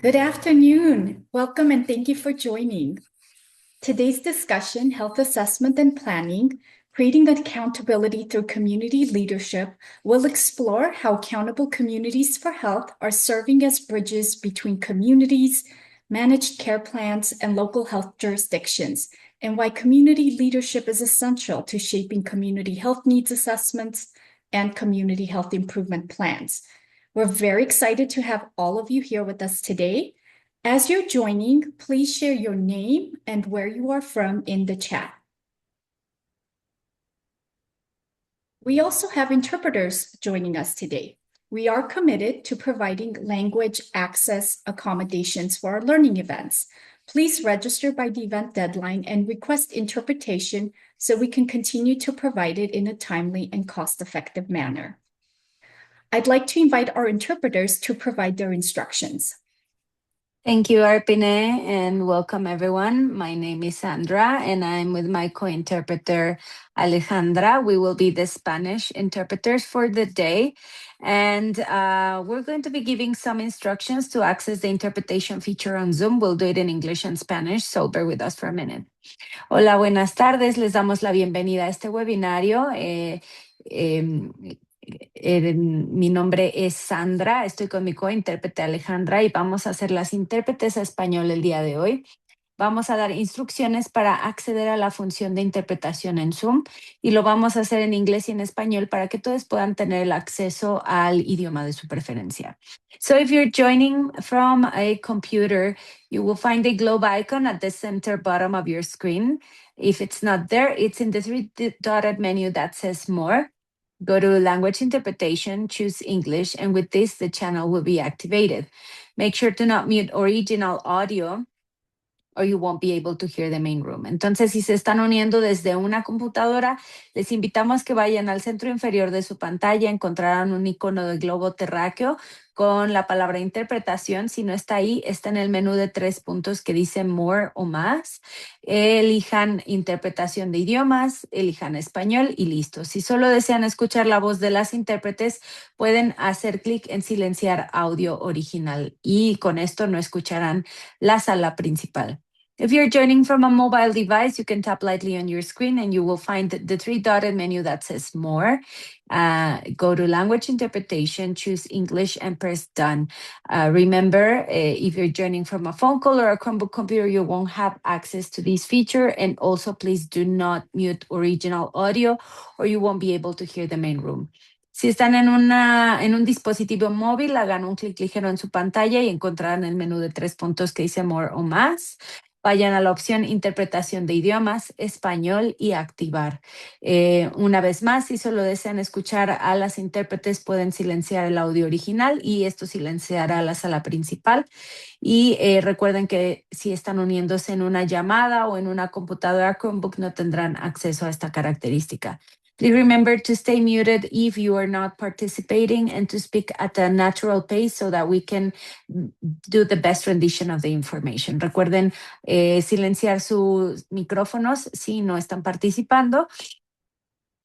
Good afternoon. Welcome and thank you for joining. Today's discussion, Health Assessment and Planning, Creating Accountability Through Community Leadership, will explore how accountable communities for health are serving as bridges between communities, managed care plans, and local health jurisdictions, and why community leadership is essential to shaping community health needs assessments and community health improvement plans. We're very excited to have all of you here with us today. As you're joining, please share your name and where you are from in the chat. We also have interpreters joining us today. We are committed to providing language access accommodations for our learning events. Please register by the event deadline and request interpretation so we can continue to provide it in a timely and cost-effective manner. I'd like to invite our interpreters to provide their instructions. Thank you, Arpine, and welcome everyone. My name is Sandra, and I'm with my co-interpreter, Alejandra. We will be the Spanish interpreters for the day, and we're going to be giving some instructions to access the interpretation feature on Zoom. We'll do it in English and Spanish, so bear with us for a minute. Hola, buenas tardes. Les damos la bienvenida a este webinario. Mi nombre es Sandra, estoy con mi cointérprete Alejandra y vamos a ser las intérpretes a español el día de hoy. Vamos a dar instrucciones para acceder a la función de interpretación en Zoom y lo vamos a hacer en inglés y en español para que todos puedan tener el acceso al idioma de su preferencia. So if you're joining from a computer, you will find a globe icon at the center bottom of your screen. If it's not there, it's in the three-dotted menu that says More. Go to Language Interpretation, choose English, and with this, the channel will be activated. Make sure to not mute original audio or you won't be able to hear the main room. Entonces, si se están uniendo desde una computadora, les invitamos que vayan al centro inferior de su pantalla, encontrarán un icono de globo terráqueo con la palabra interpretación. Si no está ahí, está en el menú de 3 puntos que dice More o Más. Elijan interpretación de idiomas, elijan español y listo. Si solo desean escuchar la voz de las intérpretes, pueden hacer clic en silenciar audio original y con esto no escucharán la sala principal. If you're joining from a mobile device, you can tap lightly on your screen and you will find the three-dotted menu that says More. Go to Language Interpretation, choose English, and press Done. Remember, if you're joining from a phone call or a Chromebook computer, you won't have access to this feature. And also, please do not mute original audio or you won't be able to hear the main room. Si están en un dispositivo móvil, hagan un clic ligero en su pantalla y encontrarán el menú de 3 puntos que dice More o Más. Vayan a la opción Interpretación de idiomas, español y activar. Una vez más, si solo desean escuchar a las intérpretes, pueden silenciar el audio original y esto silenciará la sala principal. Y recuerden que si están uniéndose en una llamada o en una computadora Chromebook, no tendrán acceso a esta característica. Please remember to stay muted if you are not participating and to speak at a natural pace so that we can do the best rendition of the information. Recuerden silenciar sus micrófonos si no están participando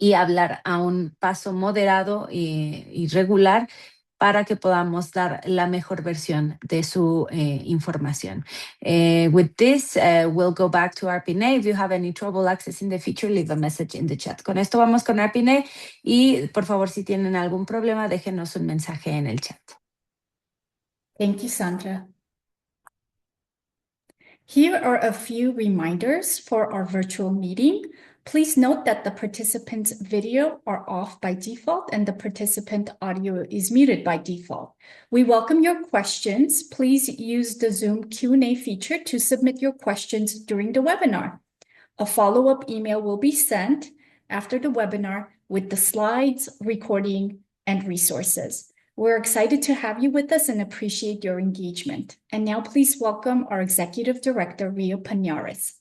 y hablar a un paso moderado y regular para que podamos dar la mejor versión de su información. With this, we'll go back to Arpine. If you have any trouble accessing the feature, leave a message in the chat. Con esto vamos con Arpine y por favor, si tienen algún problema, déjenos un mensaje en el chat. Thank you, Sandra. Here are a few reminders for our virtual meeting. Please note that the participant's video are off by default and the participant audio is muted by default. We welcome your questions. Please use the Zoom Q&A feature to submit your questions during the webinar. A follow-up email will be sent after the webinar with the slides, recording, and resources. We're excited to have you with us and appreciate your engagement. And now please welcome our Executive Director, Rio Panares.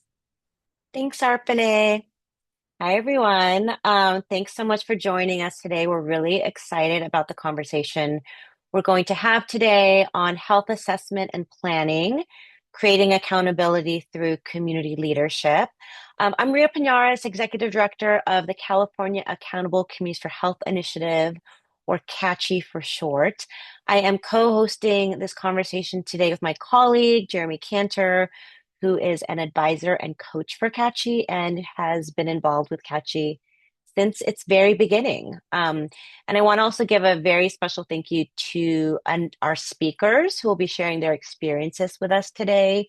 Thanks, Arpine. Hi, everyone. Thanks so much for joining us today. We're really excited about the conversation we're going to have today on health assessment and planning, creating accountability through community leadership. I'm Rio Panares, Executive Director of the California Accountable Communities for Health Initiative, or CACHI for short. I am co-hosting this conversation today with my colleague, Jeremy Cantor, who is an advisor and coach for CACHI and has been involved with CACHI since its very beginning. And I want to also give a very special thank you to our speakers who will be sharing their experiences with us today.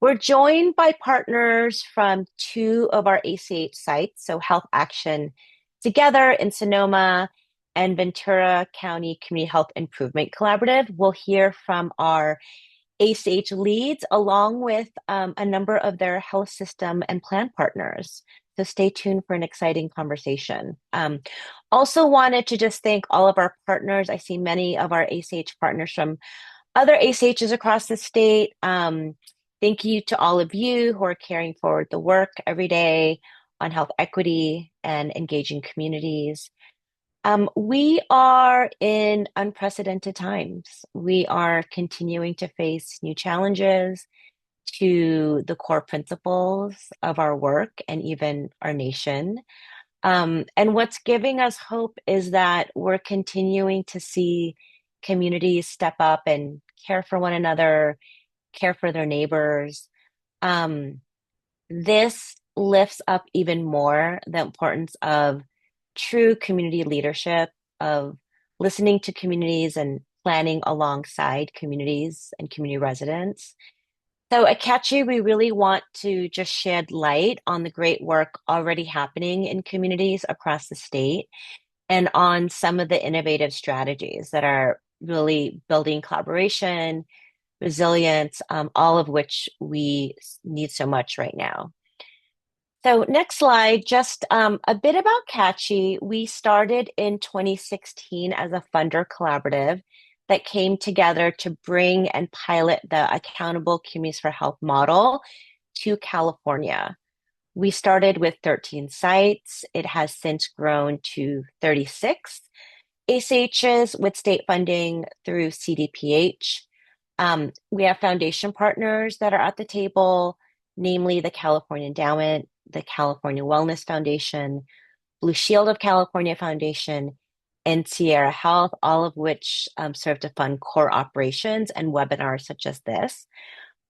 We're joined by partners from 2 of our ACH sites, so Health Action Together in Sonoma and Ventura County Community Health Improvement Collaborative. We'll hear from our ACH leads along with a number of their health system and plan partners. So stay tuned for an exciting conversation. Also wanted to just thank all of our partners. I see many of our ACH partners from other ACHs across the state. Thank you to all of you who are carrying forward the work every day on health equity and engaging communities. We are in unprecedented times. We are continuing to face new challenges to the core principles of our work and even our nation. And what's giving us hope is that we're continuing to see communities step up and care for one another, care for their neighbors. This lifts up even more the importance of true community leadership, of listening to communities and planning alongside communities and community residents. So at CACHI, we really want to just shed light on the great work already happening in communities across the state and on some of the innovative strategies that are really building collaboration, resilience, all of which we need so much right now. So next slide, just a bit about CACHI. We started in 2016 as a funder collaborative that came together to bring and pilot the Accountable Communities for Health model to California. We started with 13 sites. It has since grown to 36 ACHs with state funding through CDPH. We have foundation partners that are at the table, namely the California Endowment, the California Wellness Foundation, Blue Shield of California Foundation, and Sierra Health, all of which serve to fund core operations and webinars such as this.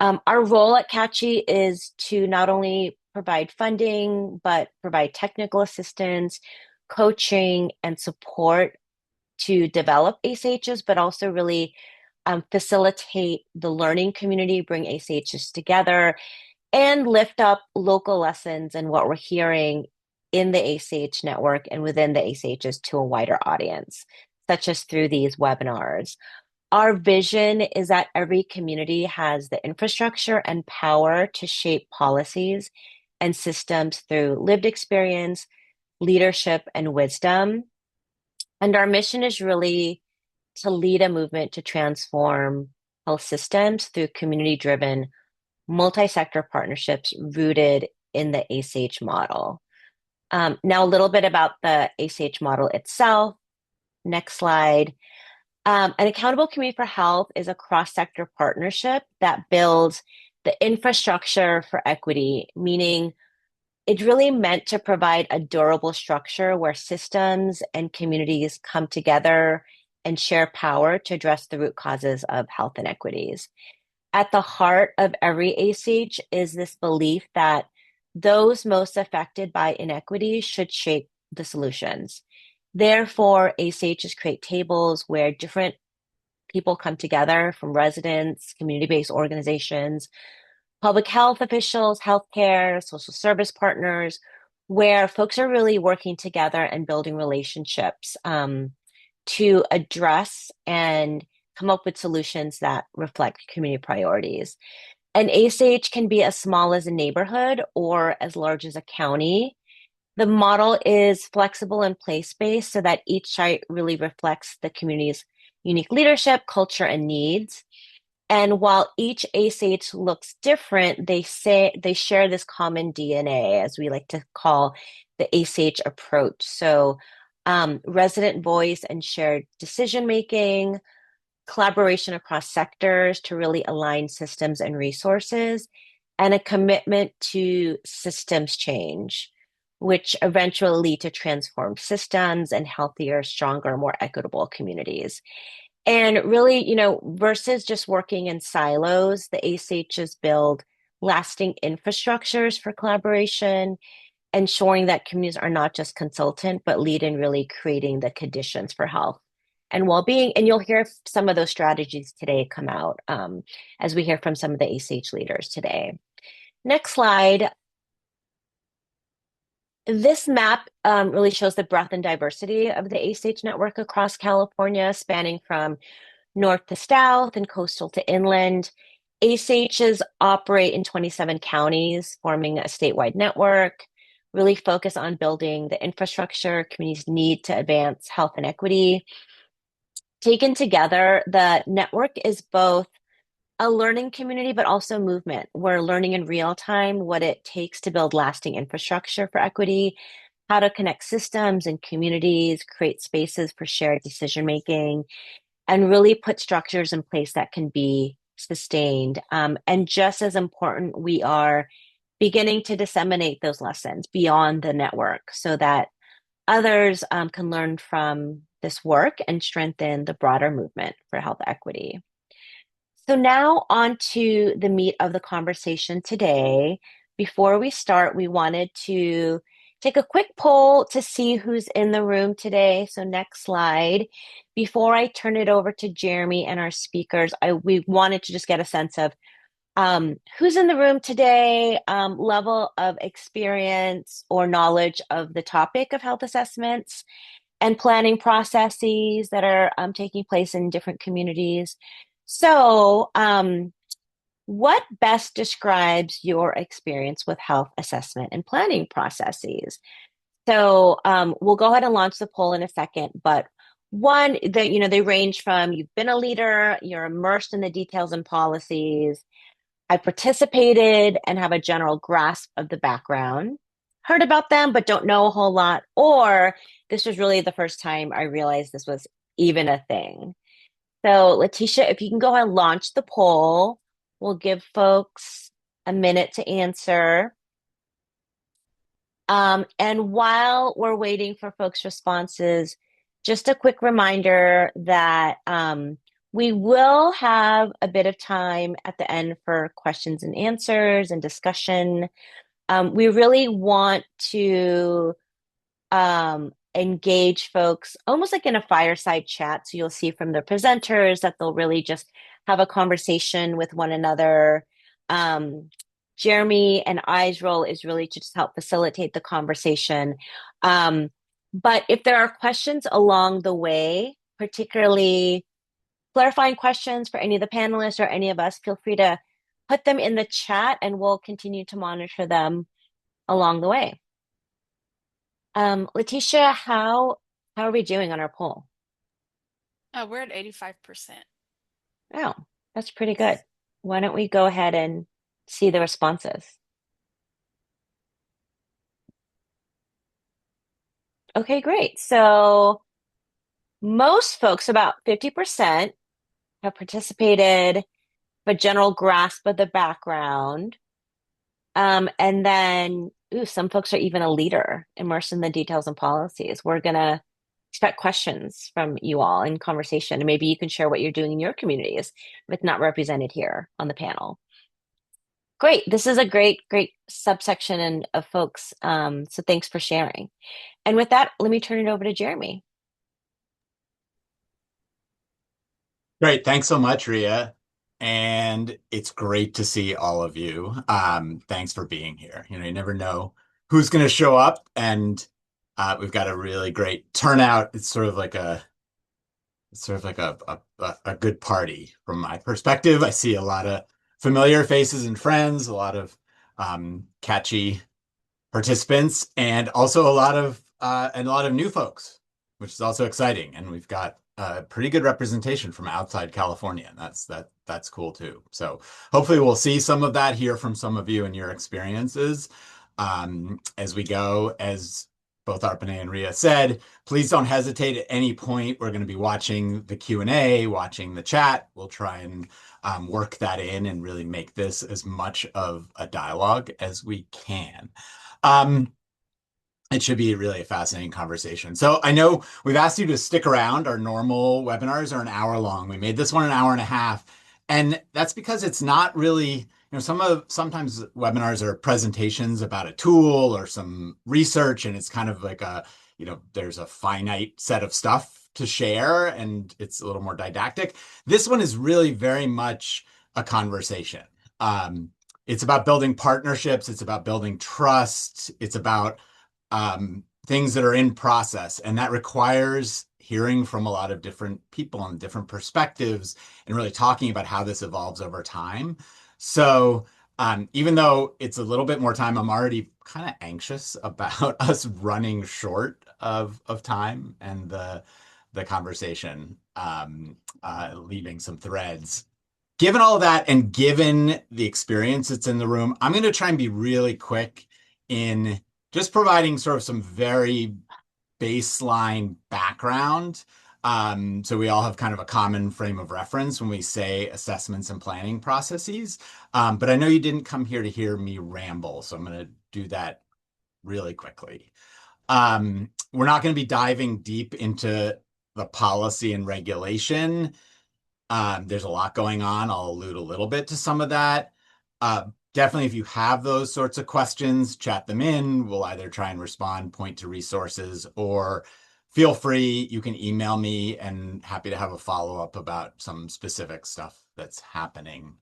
Our role at CACHI is to not only provide funding, but provide technical assistance, coaching, and support to develop ACHs, but also really facilitate the learning community, bring ACHs together, and lift up local lessons and what we're hearing in the ACH network and within the ACHs to a wider audience, such as through these webinars. Our vision is that every community has the infrastructure and power to shape policies and systems through lived experience, leadership, and wisdom. And our mission is really to lead a movement to transform health systems through community-driven multi-sector partnerships rooted in the ACH model. Now, a little bit about the ACH model itself. Next slide. An Accountable Community for Health is a cross-sector partnership that builds the infrastructure for equity, meaning it's really meant to provide a durable structure where systems and communities come together and share power to address the root causes of health inequities. At the heart of every ACH is this belief that those most affected by inequities should shape the solutions. Therefore, ACHs create tables where different people come together from residents, community-based organizations, public health officials, healthcare, social service partners, where folks are really working together and building relationships to address and come up with solutions that reflect community priorities. An ACH can be as small as a neighborhood or as large as a county. The model is flexible and place-based so that each site really reflects the community's unique leadership, culture, and needs. And while each ACH looks different, they share this common DNA, as we like to call the ACH approach. So resident voice and shared decision-making, collaboration across sectors to really align systems and resources, and a commitment to systems change. which eventually lead to transformed systems and healthier, stronger, more equitable communities. And really, versus just working in silos, the ACHs build lasting infrastructures for collaboration, ensuring that communities are not just consultant, but lead in really creating the conditions for health and well-being. And you'll hear some of those strategies today come out as we hear from some of the ACH leaders today. Next slide. This map really shows the breadth and diversity of the ACH network across California, spanning from north to south and coastal to inland. ACHs operate in 27 counties, forming a statewide network, really focus on building the infrastructure communities need to advance health and equity. Taken together, the network is both a learning community, but also movement. We're learning in real time what it takes to build lasting infrastructure for equity, how to connect systems and communities, create spaces for shared decision-making, and really put structures in place that can be sustained. And just as important, we are beginning to disseminate those lessons beyond the network so that others can learn from this work and strengthen the broader movement for health equity. So now on to the meat of the conversation today. Before we start, we wanted to take a quick poll to see who's in the room today. So next slide. Before I turn it over to Jeremy and our speakers, we wanted to just get a sense of who's in the room today, level of experience or knowledge of the topic of health assessments and planning processes that are taking place in different communities. So, what best describes your experience with health assessment and planning processes? So, we'll go ahead and launch the poll in a second, but one, they range from you've been a leader, you're immersed in the details and policies, I participated and have a general grasp of the background, heard about them, but don't know a whole lot, or this was really the first time I realized this was even a thing. So, Letitia, if you can go ahead and launch the poll, we'll give folks a minute to answer. And while we're waiting for folks' responses, just a quick reminder that we will have a bit of time at the end for questions and answers and discussion. We really want to engage folks almost like in a fireside chat. So you'll see from the presenters that they'll really just have a conversation with one another. Jeremy and I's role is really to just help facilitate the conversation. But if there are questions along the way, particularly clarifying questions for any of the panelists or any of us, feel free to put them in the chat and we'll continue to monitor them along the way. Letitia, how are we doing on our poll? We're at 85%. Oh, that's pretty good. Why don't we go ahead and see the responses? Okay, great. So most folks, about 50%, have participated, but general grasp of the background. And then, some folks are even a leader, immersed in the details and policies. We're going to expect questions from you all in conversation. And maybe you can share what you're doing in your communities if it's not represented here on the panel. Great. This is a great subsection of folks. So thanks for sharing. And with that, let me turn it over to Jeremy. Great. Thanks so much, Ria. And it's great to see all of you. Thanks for being here. You never know who's going to show up, and we've got a really great turnout. It's sort of like a good party from my perspective. I see a lot of familiar faces and friends, a lot of CACHI participants, and also a lot of new folks, which is also exciting. And we've got a pretty good representation from outside California, and that's cool too. So hopefully we'll see some of that, hear from some of you and your experiences as we go. As both Arpane and Ria said, please don't hesitate at any point. We're going to be watching the Q&A, watching the chat. We'll try and work that in and really make this as much of a dialogue as we can. it should be really a fascinating conversation. So I know we've asked you to stick around. Our normal webinars are an hour long. We made this one an hour and a half. And that's because it's not really, sometimes webinars are presentations about a tool or some research, and it's kind of like there's a finite set of stuff to share and it's a little more didactic. This one is really very much a conversation. It's about building partnerships. It's about building trust. It's about things that are in process, and that requires hearing from a lot of different people and different perspectives and really talking about how this evolves over time. So even though it's a little bit more time, I'm already kind of anxious about us running short of time and the conversation leaving some threads. Given all that and given the experience that's in the room, I'm going to try and be really quick in just providing sort of some very baseline background. So we all have kind of a common frame of reference when we say assessments and planning processes. But I know you didn't come here to hear me ramble, so I'm going to do that really quickly. We're not going to be diving deep into the policy and regulation. There's a lot going on. I'll allude a little bit to some of that. Definitely, if you have those sorts of questions, chat them in. We'll either try and respond, point to resources, or feel free. You can email me, and happy to have a follow-up about some specific stuff that's happening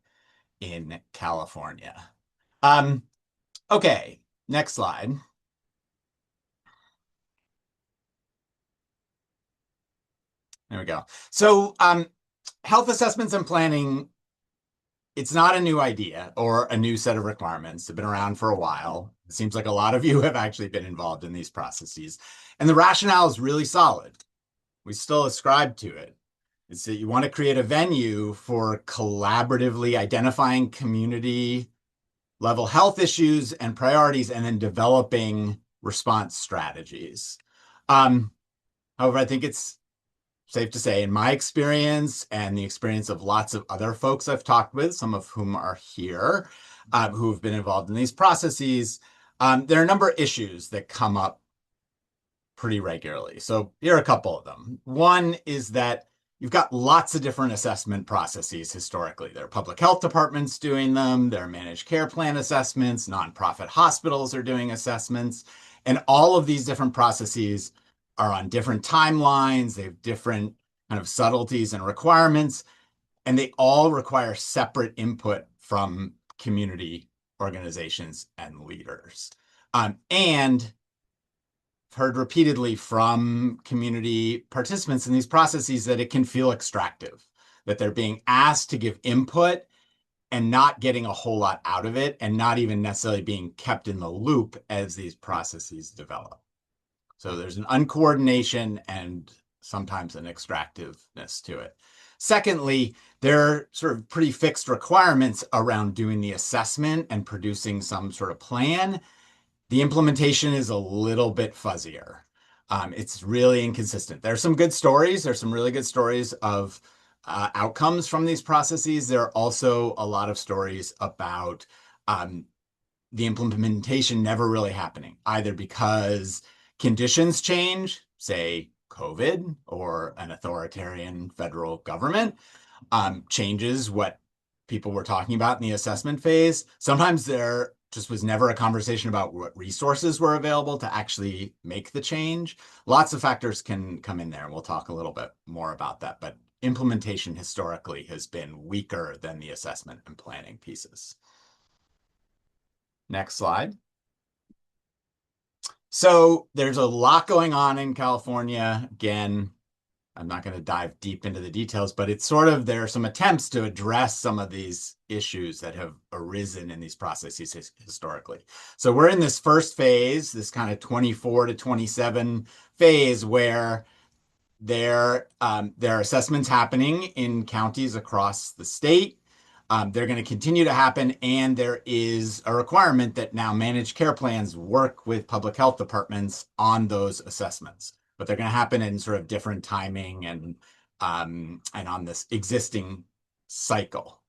in California. Okay, next slide. There we go. So health assessments and planning, it's not a new idea or a new set of requirements. They've been around for a while. It seems like a lot of you have actually been involved in these processes. And the rationale is really solid. We still ascribe to it. It's that you want to create a venue for collaboratively identifying community level health issues and priorities and then developing response strategies. However, I think it's safe to say, in my experience and the experience of lots of other folks I've talked with, some of whom are here, who have been involved in these processes, there are a number of issues that come up pretty regularly. So here are a couple of them. One is that you've got lots of different assessment processes historically. There are public health departments doing them. There are managed care plan assessments. Nonprofit hospitals are doing assessments. And all of these different processes are on different timelines. They have different kind of subtleties and requirements, and they all require separate input from community organizations and leaders. And I've heard repeatedly from community participants in these processes that it can feel extractive, that they're being asked to give input and not getting a whole lot out of it, and not even necessarily being kept in the loop as these processes develop. So there's an uncoordination and sometimes an extractiveness to it. Secondly, there are sort of pretty fixed requirements around doing the assessment and producing some sort of plan. The implementation is a little bit fuzzier. It's really inconsistent. There's some good stories. There's some really good stories of outcomes from these processes. There are also a lot of stories about the implementation never really happening, either because conditions change, say COVID or an authoritarian federal government, changes what people were talking about in the assessment phase. Sometimes there just was never a conversation about what resources were available to actually make the change. Lots of factors can come in there, and we'll talk a little bit more about that. But implementation historically has been weaker than the assessment and planning pieces. Next slide. So there's a lot going on in California. Again, I'm not going to dive deep into the details, but it's sort of, there are some attempts to address some of these issues that have arisen in these processes historically. So we're in this first phase, this kind of 24 to 27 phase, where there are assessments happening in counties across the state. They're going to continue to happen, and there is a requirement that now managed care plans work with public health departments on those assessments. But they're going to happen in sort of different timing and on this existing cycle.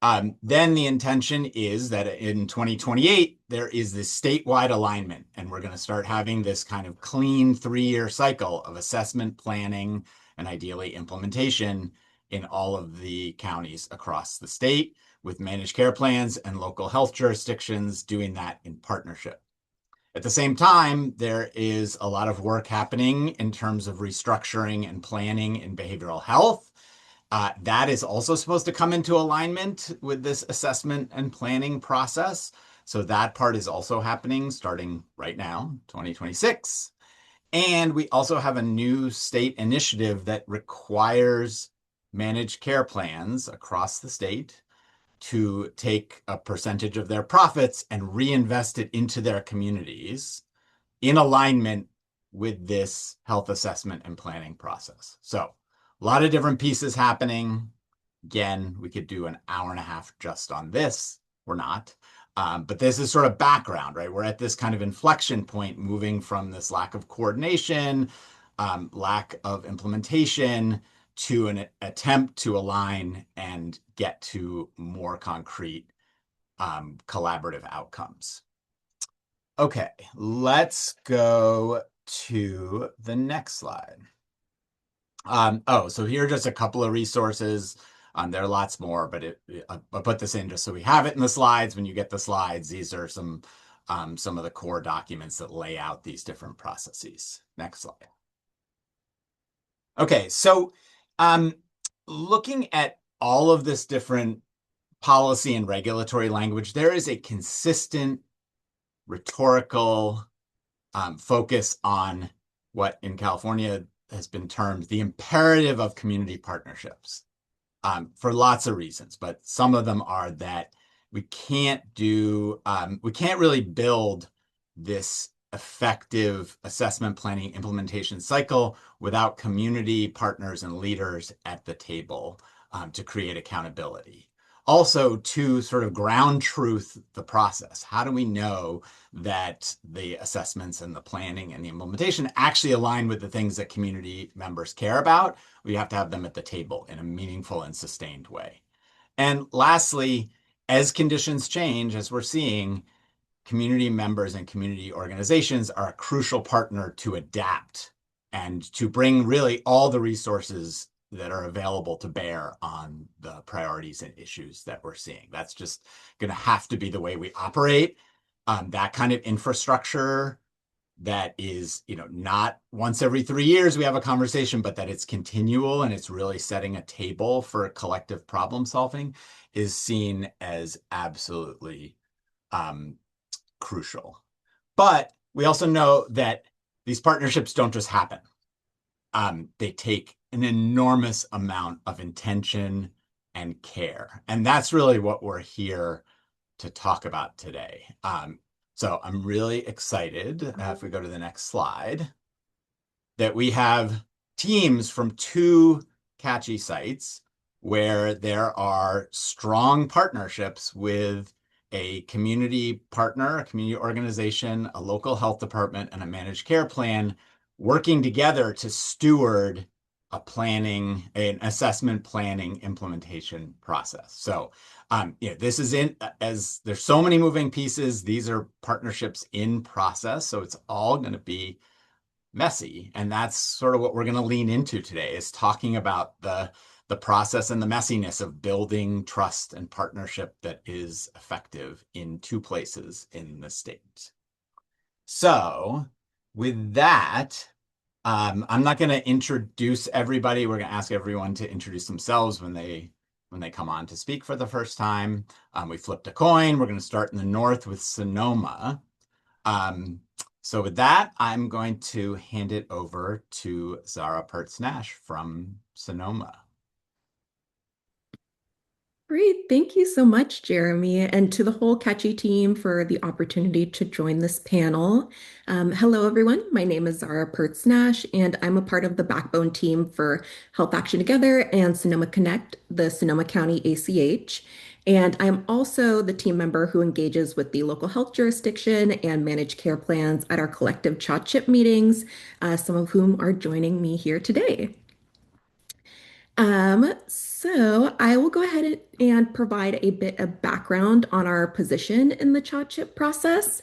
Then the intention is that in 2028, there is this statewide alignment, and we're going to start having this kind of clean 3-year cycle of assessment, planning, and ideally implementation in all of the counties across the state, with managed care plans and local health jurisdictions doing that in partnership. At the same time, there is a lot of work happening in terms of restructuring and planning in behavioral health. That is also supposed to come into alignment with this assessment and planning process. So that part is also happening starting right now, 2026. And we also have a new state initiative that requires managed care plans across the state to take a percentage of their profits and reinvest it into their communities in alignment with this health assessment and planning process. So a lot of different pieces happening. Again, we could do an hour and a half just on this. We're not. But this is sort of background, right? We're at this kind of inflection point, moving from this lack of coordination, lack of implementation, to an attempt to align and get to more concrete collaborative outcomes. Okay, let's go to the next slide. So here are just a couple of resources. There are lots more, but I'll put this in just so we have it in the slides. When you get the slides, these are some of the core documents that lay out these different processes. Next slide. Okay, so looking at all of this different policy and regulatory language, there is a consistent rhetorical focus on what in California has been termed the imperative of community partnerships for lots of reasons, but some of them are that we can't really build this effective assessment planning implementation cycle without community partners and leaders at the table to create accountability. Also, to sort of ground truth the process. How do we know that the assessments and the planning and the implementation actually align with the things that community members care about? We have to have them at the table in a meaningful and sustained way. And lastly, as conditions change, as we're seeing, community members and community organizations are a crucial partner to adapt and to bring really all the resources that are available to bear on the priorities and issues that we're seeing. That's just going to have to be the way we operate. That kind of infrastructure that is, not once every 3 years we have a conversation, but that it's continual and it's really setting a table for collective problem solving is seen as absolutely crucial. But we also know that these partnerships don't just happen. They take an enormous amount of intention and care. And that's really what we're here to talk about today. So I'm really excited, if we go to the next slide, that we have teams from 2 CACHI sites where there are strong partnerships with a community partner, a community organization, a local health department, and a managed care plan working together to steward an assessment planning implementation process. So, this is as there's so many moving pieces, these are partnerships in process. So it's all going to be messy. And that's sort of what we're going to lean into today, is talking about the process and the messiness of building trust and partnership that is effective in 2 places in the state. So with that, I'm not going to introduce everybody. We're going to ask everyone to introduce themselves when they come on to speak for the first time. We flipped a coin. We're going to start in the north with Sonoma. So with that, I'm going to hand it over to Zara Pertz-Nash from Sonoma. Great. Thank you so much, Jeremy, and to the whole CACHI team for the opportunity to join this panel. Hello, everyone. My name is Zara Pertz-Nash, and I'm a part of the backbone team for Health Action Together and Sonoma Connect, the Sonoma County ACH. And I'm also the team member who engages with the local health jurisdiction and managed care plans at our collective CHNA meetings, some of whom are joining me here today. So I will go ahead and provide a bit of background on our position in the CHOT-CHIP process.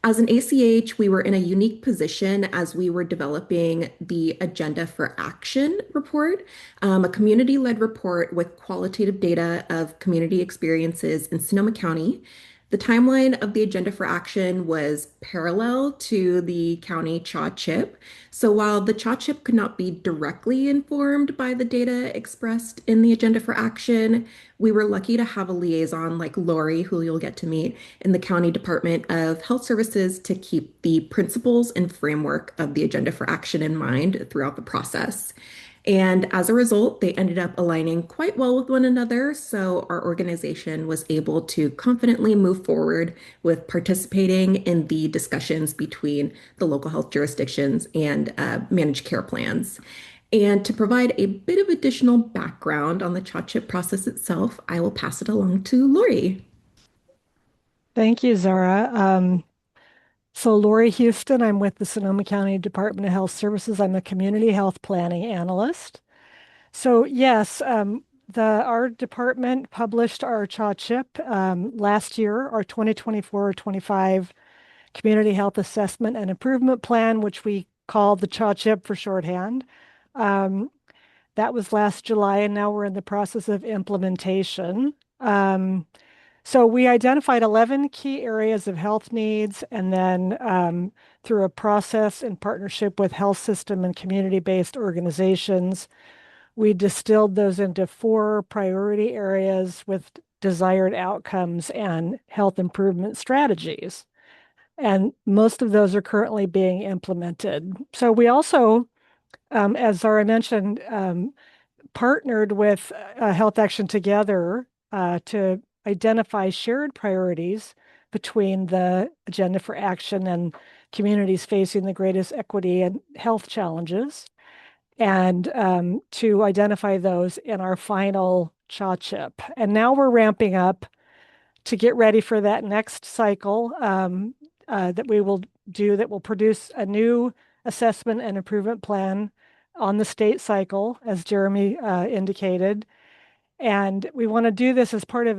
As an ACH, we were in a unique position as we were developing the Agenda for Action report, a community-led report with qualitative data of community experiences in Sonoma County. The timeline of the Agenda for Action was parallel to the county CHA-CHIP. So while the CHA-CHIP could not be directly informed by the data expressed in the Agenda for Action, we were lucky to have a liaison like Lori, who you'll get to meet, in the County Department of Health Services to keep the principles and framework of the Agenda for Action in mind throughout the process. And as a result, they ended up aligning quite well with one another. So our organization was able to confidently move forward with participating in the discussions between the local health jurisdictions and managed care plans. And to provide a bit of additional background on the CHA-CHIP process itself, I will pass it along to Lori. Thank you, Zara. So Lori Houston, I'm with the Sonoma County Department of Health Services. I'm a community health planning analyst. So yes, our department published our CHA-CHIP last year, our 2024-25 Community Health Assessment and Improvement Plan, which we call the CHA-CHIP for shorthand. That was last July, and now we're in the process of implementation. So we identified 11 key areas of health needs, and then through a process in partnership with health system and community-based organizations, we distilled those into 4 priority areas with desired outcomes and health improvement strategies. And most of those are currently being implemented. So we also, as Zara mentioned, partnered with Health Action Together to identify shared priorities between the Agenda for Action and communities facing the greatest equity and health challenges, and to identify those in our final CHA-CHIP. And now we're ramping up to get ready for that next cycle that we will do, that will produce a new assessment and improvement plan on the state cycle, as Jeremy indicated. And we want to do this as part of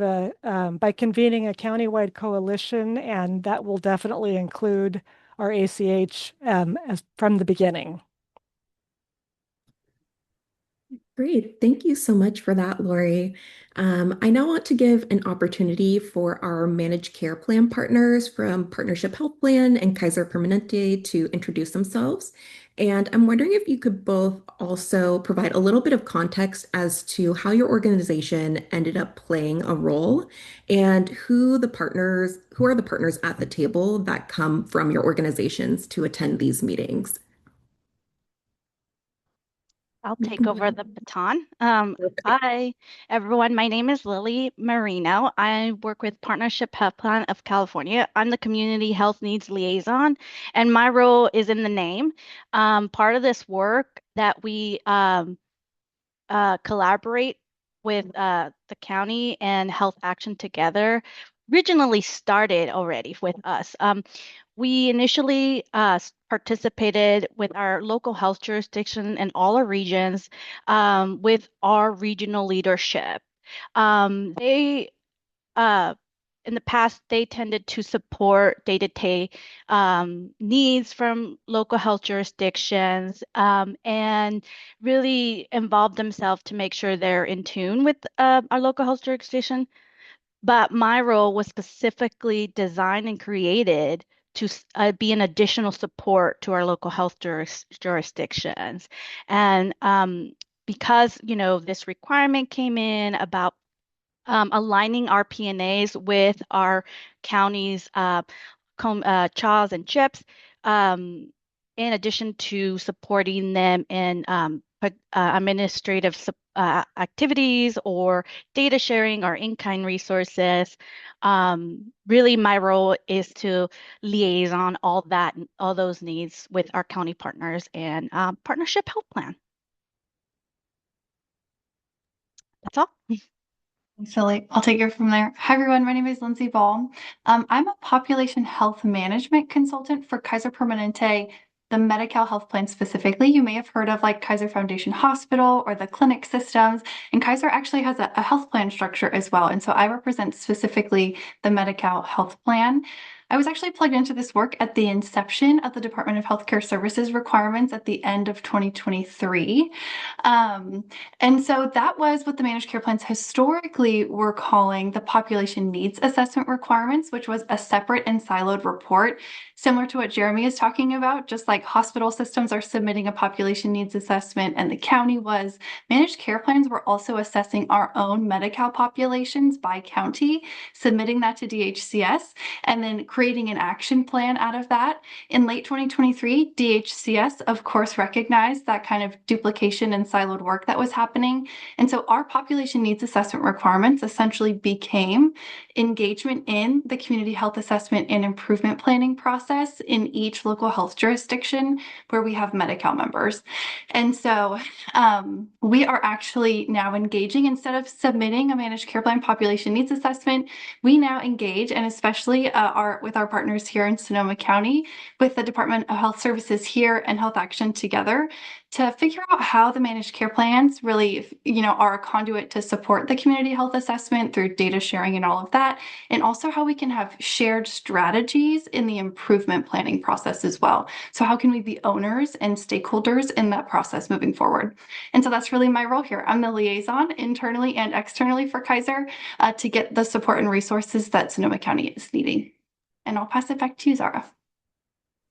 by convening a countywide coalition, and that will definitely include our ACH as from the beginning. Great. Thank you so much for that, Lori. I now want to give an opportunity for our managed care plan partners from Partnership Health Plan and Kaiser Permanente to introduce themselves. And I'm wondering if you could both also provide a little bit of context as to how your organization ended up playing a role and who are the partners at the table that come from your organizations to attend these meetings. I'll take over the baton. Hi, everyone. My name is Lily Marino. I work with Partnership Health Plan of California. I'm the Community Health Needs Liaison, and my role is in the name. Part of this work that we collaborate with the county and Health Action Together originally started already with us. We initially participated with our local health jurisdiction in all our regions with our regional leadership. In the past, they tended to support day-to-day needs from local health jurisdictions and really involve themselves to make sure they're in tune with our local health jurisdiction. But my role was specifically designed and created to be an additional support to our local health jurisdictions. And because, this requirement came in about aligning our PNAs with our county's CHAs and CHIPs, in addition to supporting them in administrative activities or data sharing or in-kind resources. Really, my role is to liaison all those needs with our county partners and Partnership Health Plan. That's all. Thanks, Lily. I'll take it from there. Hi, everyone. My name is Lindsay Ball. I'm a population health management consultant for Kaiser Permanente the Medi-Cal health plan specifically, you may have heard of like Kaiser Foundation Hospital or the clinic systems, and Kaiser actually has a health plan structure as well. And so I represent specifically the Medi-Cal health plan. I was actually plugged into this work at the inception of the Department of Healthcare Services requirements at the end of 2023. And so that was what the managed care plans historically were calling the population needs assessment requirements, which was a separate and siloed report, similar to what Jeremy is talking about. Just like hospital systems are submitting a population needs assessment and the county was, managed care plans were also assessing our own Medi-Cal populations by county, submitting that to DHCS, and then creating an action plan out of that. In late 2023, DHCS, of course, recognized that kind of duplication and siloed work that was happening. And so our population needs assessment requirements essentially became engagement in the community health assessment and improvement planning process in each local health jurisdiction where we have Medi-Cal members. And so we are actually now engaging, instead of submitting a managed care plan population needs assessment, we now engage, and especially with our partners here in Sonoma County, with the Department of Health Services here and Health Action together, to figure out how the managed care plans really, are a conduit to support the community health assessment through data sharing and all of that, and also how we can have shared strategies in the improvement planning process as well. So how can we be owners and stakeholders in that process moving forward? And so that's really my role here. I'm the liaison internally and externally for Kaiser to get the support and resources that Sonoma County is needing. And I'll pass it back to you, Zara.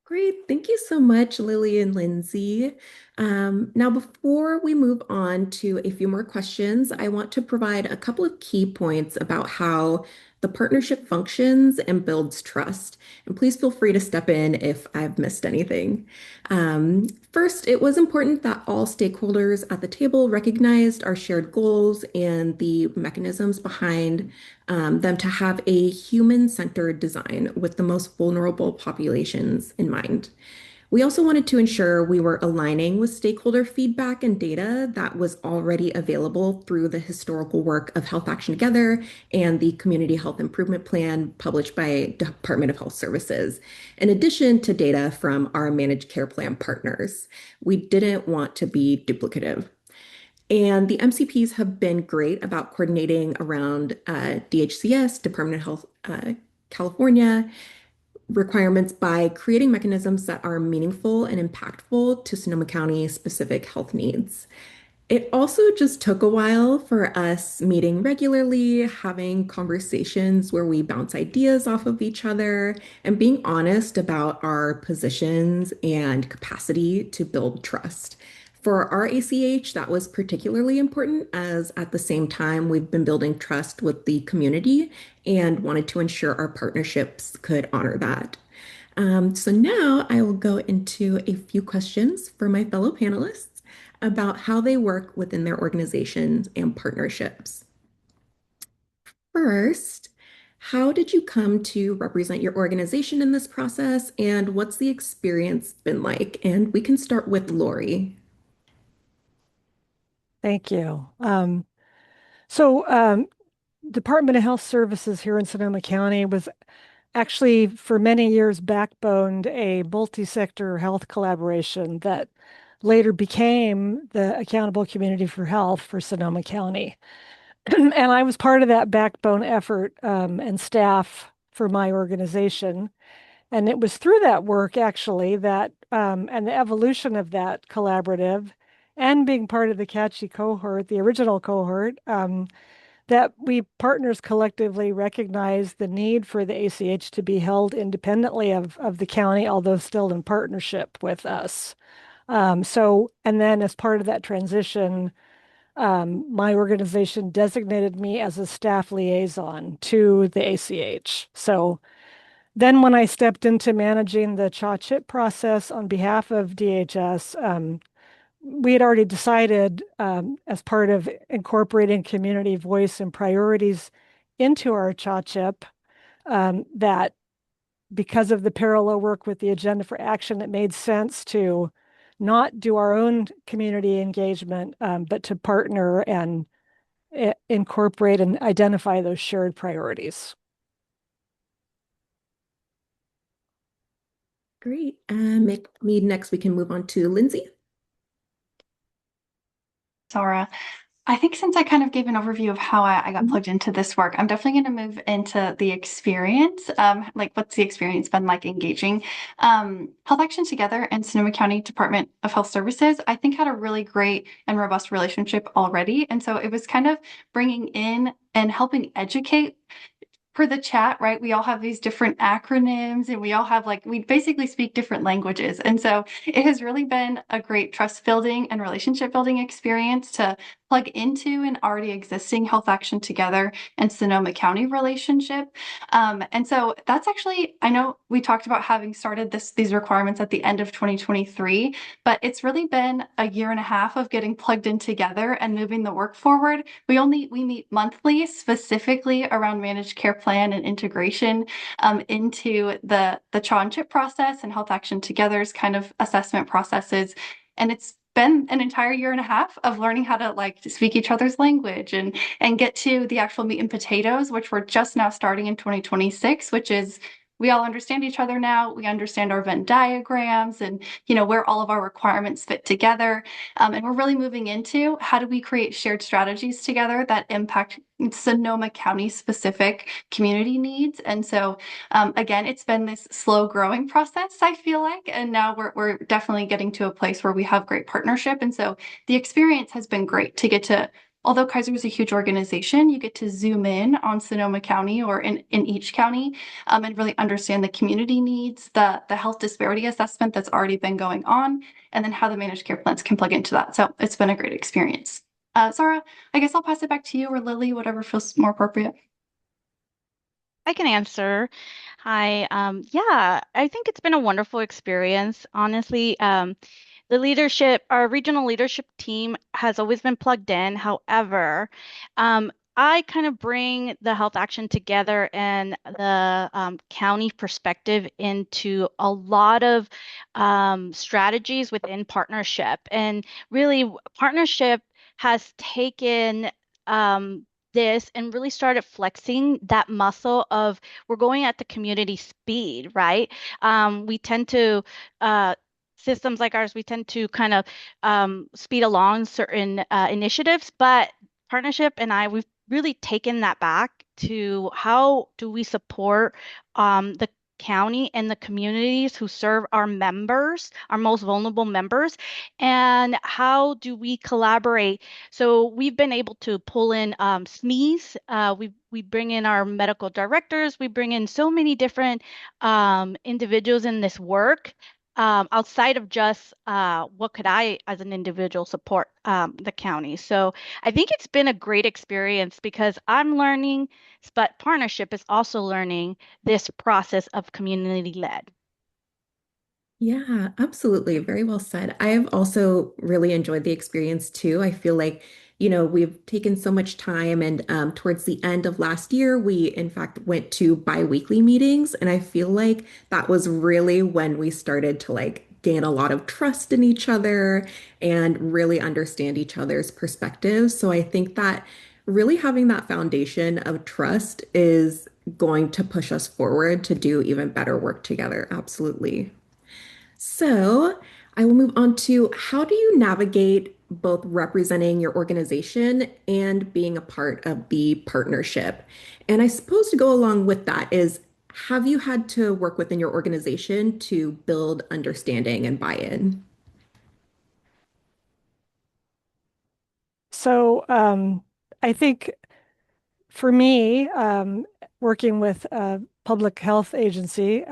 Great. Thank you so much, Lily and Lindsay. Now, before we move on to a few more questions, I want to provide a couple of key points about how the partnership functions and builds trust. And please feel free to step in if I've missed anything. First, it was important that all stakeholders at the table recognized our shared goals and the mechanisms behind them to have a human-centered design with the most vulnerable populations in mind. We also wanted to ensure we were aligning with stakeholder feedback and data that was already available through the historical work of Health Action Together and the Community Health Improvement Plan published by Department of Health Services, in addition to data from our managed care plan partners. We didn't want to be duplicative. And the MCPs have been great about coordinating around DHCS, Department of Health California, requirements by creating mechanisms that are meaningful and impactful to Sonoma County specific health needs. It also just took a while for us meeting regularly, having conversations where we bounce ideas off of each other, and being honest about our positions and capacity to build trust. For our ACH, that was particularly important, as at the same time, we've been building trust with the community and wanted to ensure our partnerships could honor that. So now I will go into a few questions for my fellow panelists about how they work within their organizations and partnerships. First, how did you come to represent your organization in this process, and what's the experience been like? And we can start with Lori. Thank you. Department of Health Services here in Sonoma County was actually for many years backboned a multi-sector health collaboration that later became the Accountable Community for Health for Sonoma County. And I was part of that backbone effort and staff for my organization. And it was through that work, actually, that and the evolution of that collaborative and being part of the CACHI cohort, the original cohort, that we partners collectively recognized the need for the ACH to be held independently of the county, although still in partnership with us. And then as part of that transition, my organization designated me as a staff liaison to the ACH. So then when I stepped into managing the CHNA process on behalf of DHS, we had already decided as part of incorporating community voice and priorities into our CHNA that because of the parallel work with the Agenda for Action, it made sense to not do our own community engagement, but to partner and incorporate and identify those shared priorities. Great. Next we can move on to Lindsay. Zara. I think since I kind of gave an overview of how I got plugged into this work, I'm definitely going to move into the experience. Like, what's the experience been like engaging? Health Action Together and Sonoma County Department of Health Services, I think, had a really great and robust relationship already. And so it was kind of bringing in and helping educate. For the chat, right? We all have these different acronyms and we all have we basically speak different languages. And so it has really been a great trust building and relationship building experience to plug into an already existing Health Action Together and Sonoma County relationship. And so that's actually, I know we talked about having started these requirements at the end of 2023, but it's really been a year and a half of getting plugged in together and moving the work forward. We meet monthly specifically around managed care plan and integration into the CHNA process and Health Action Together's kind of assessment processes. And it's been an entire year and a half of learning how to speak each other's language and get to the actual meat and potatoes, which we're just now starting in 2026, which is we all understand each other now. We understand our Venn diagrams and where all of our requirements fit together. And we're really moving into how do we create shared strategies together that impact Sonoma County specific community needs. And so again, it's been this slow growing process, I feel like, and now we're definitely getting to a place where we have great partnership. And so the experience has been great to get to. Although Kaiser is a huge organization, you get to zoom in on Sonoma County or in each county and really understand the community needs, the health disparity assessment that's already been going on, and then how the managed care plans can plug into that. So it's been a great experience. Zara, I guess I'll pass it back to you or Lily, whatever feels more appropriate. I can answer. Hi. Yeah, I think it's been a wonderful experience. Honestly, our regional leadership team has always been plugged in. However, I kind of bring the Health Action Together and the county perspective into a lot of strategies within partnership. And really, partnership has taken this and really started flexing that muscle of we're going at the community speed, right? We tend to systems like ours, we tend to kind of speed along certain initiatives, but partnership and we've really taken that back to how do we support the county and the communities who serve our members, our most vulnerable members, and how do we collaborate? So we've been able to pull in SMEs. We bring in our medical directors. We bring in so many different individuals in this work outside of just what could I, as an individual, support the county. So I think it's been a great experience because I'm learning, but partnership is also learning this process of community led. Yeah, absolutely. Very well said. I have also really enjoyed the experience too. I feel like, we've taken so much time, and towards the end of last year, we in fact went to bi-weekly meetings, and I feel like that was really when we started to gain a lot of trust in each other and really understand each other's perspectives. So I think that really having that foundation of trust is going to push us forward to do even better work together. Absolutely. So I will move on to how do you navigate both representing your organization and being a part of the partnership? And I suppose to go along with that is, have you had to work within your organization to build understanding and buy-in? So I think for me, working with a public health agency,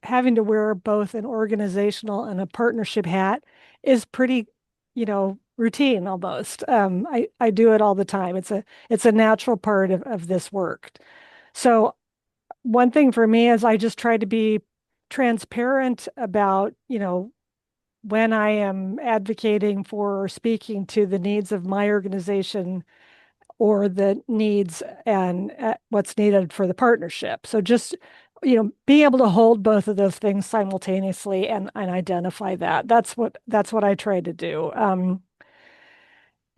having to wear both an organizational and a partnership hat is pretty, routine almost. I do it all the time. It's a natural part of this work. So one thing for me is I just try to be transparent about, when I am advocating for or speaking to the needs of my organization or the needs and what's needed for the partnership. So just, being able to hold both of those things simultaneously and identify that. That's what I try to do.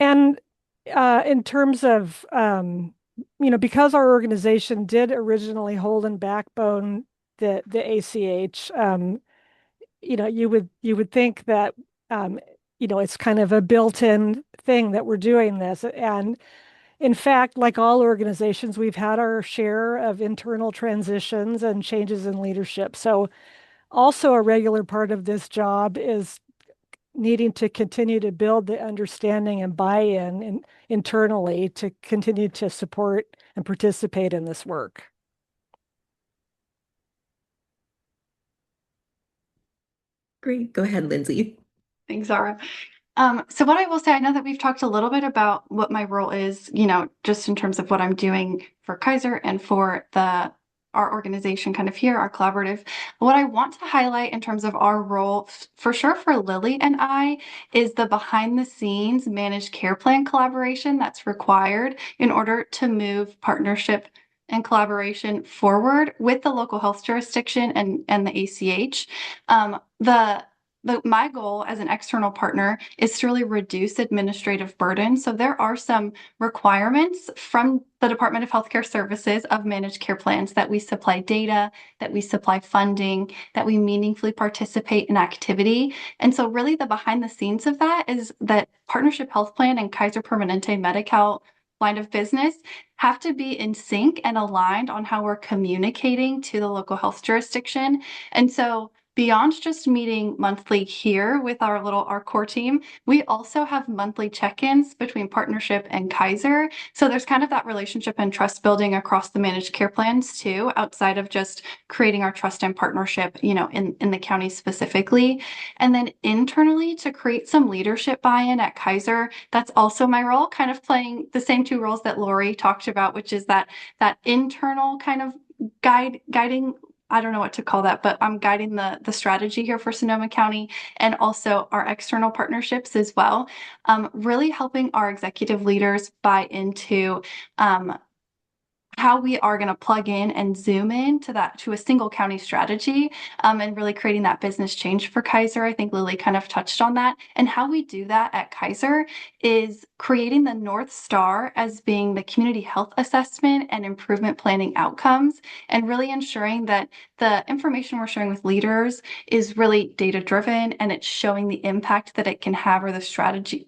And in terms of, because our organization did originally hold in backbone the ACH, you would think that it's kind of a built-in thing that we're doing this. And in fact, like all organizations, we've had our share of internal transitions and changes in leadership. So also a regular part of this job is needing to continue to build the understanding and buy-in internally to continue to support and participate in this work. Great. Go ahead, Lindsay. Thanks, Zara. So what I will say, I know that we've talked a little bit about what my role is, just in terms of what I'm doing for Kaiser and for our organization kind of here, our collaborative. What I want to highlight in terms of our role, for sure for Lily and I, is the behind the scenes managed care plan collaboration that's required in order to move partnership and collaboration forward with the local health jurisdiction and the ACH. My goal as an external partner is to really reduce administrative burden. So there are some requirements from the Department of Healthcare Services of managed care plans that we supply data, that we supply funding, that we meaningfully participate in activity. And so really the behind the scenes of that is that Partnership Health Plan and Kaiser Permanente Medi-Cal line of business have to be in sync and aligned on how we're communicating to the local health jurisdiction. And so beyond just meeting monthly here with our core team, we also have monthly check-ins between partnership and Kaiser. So there's kind of that relationship and trust building across the managed care plans too, outside of just creating our trust and partnership, in the county specifically. And then internally to create some leadership buy-in at Kaiser, that's also my role, kind of playing the same two roles that Lori talked about, which is that internal kind of guiding. I don't know what to call that, but I'm guiding the strategy here for Sonoma County and also our external partnerships as well. Really helping our executive leaders buy into how we are going to plug in and zoom in to a single county strategy, and really creating that business change for Kaiser. I think Lily kind of touched on that. And how we do that at Kaiser is creating the North Star as being the community health assessment and improvement planning outcomes, and really ensuring that the information we're sharing with leaders is really data driven and it's showing the impact that it can have, or the strategies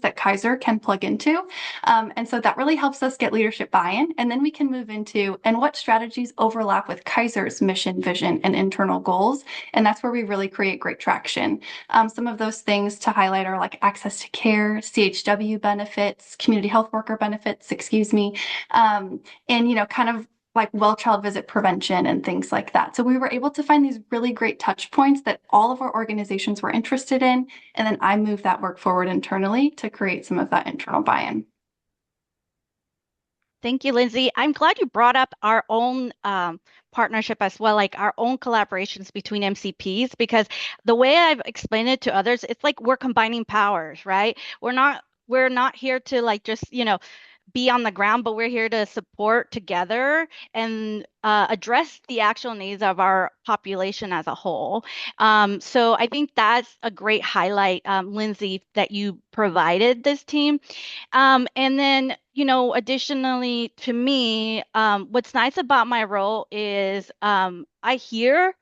that Kaiser can plug into. And so that really helps us get leadership buy-in. And then we can move into, and what strategies overlap with Kaiser's mission, vision, and internal goals. And that's where we really create great traction. Some of those things to highlight are like access to care, CHW benefits, community health worker benefits, and, kind of like well child visit prevention and things like that. So we were able to find these really great touch points that all of our organizations were interested in. And then I moved that work forward internally to create some of that internal buy-in. Thank you, Lindsay. I'm glad you brought up our own partnership as well, like our own collaborations between MCPs, because the way I've explained it to others, it's like we're combining powers, right? We're not here to like just, be on the ground, but we're here to support together and address the actual needs of our population as a whole. So I think that's a great highlight, Lindsay, that you provided this team. And then, additionally to me, what's nice about my role is I hear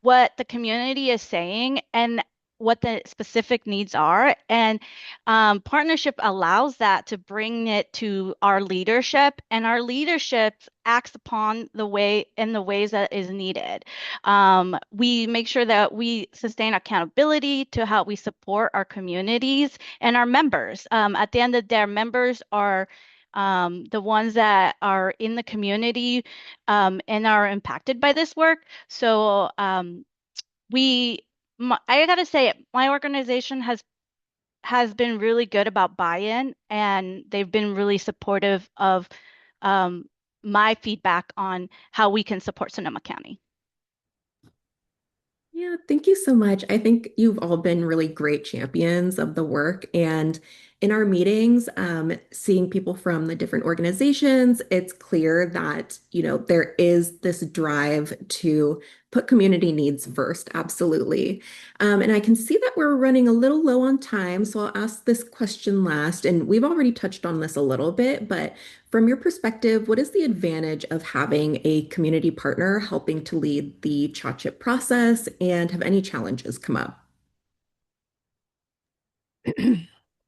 what the community is saying and what the specific needs are. And partnership allows that to bring it to our leadership, and our leadership acts upon the ways that is needed. We make sure that we sustain accountability to how we support our communities and our members. At the end of the day, our members are the ones that are in the community and are impacted by this work. So I gotta say, my organization has been really good about buy-in, and they've been really supportive of my feedback on how we can support Sonoma County. Yeah, thank you so much. I think you've all been really great champions of the work. And in our meetings, seeing people from the different organizations, it's clear that, there is this drive to put community needs first. Absolutely. And I can see that we're running a little low on time, so I'll ask this question last. And we've already touched on this a little bit, but from your perspective, what is the advantage of having a community partner helping to lead the CHACHIP process, and have any challenges come up?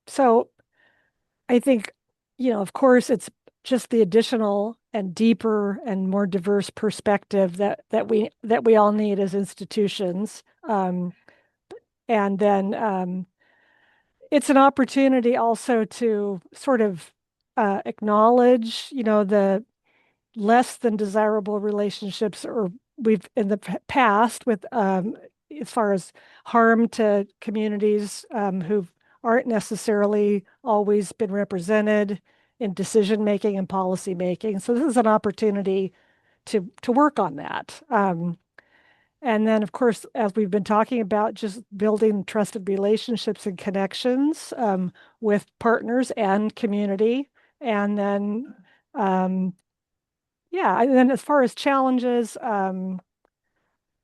So I think, of course, it's just the additional and deeper and more diverse perspective that we all need as institutions. And then it's an opportunity also to sort of acknowledge, the less than desirable relationships or we've in the past with as far as harm to communities who aren't necessarily always been represented in decision making and policy making. So this is an opportunity to work on that. And then, of course, as we've been talking about, just building trusted relationships and connections with partners and community. And then, yeah, and then as far as challenges,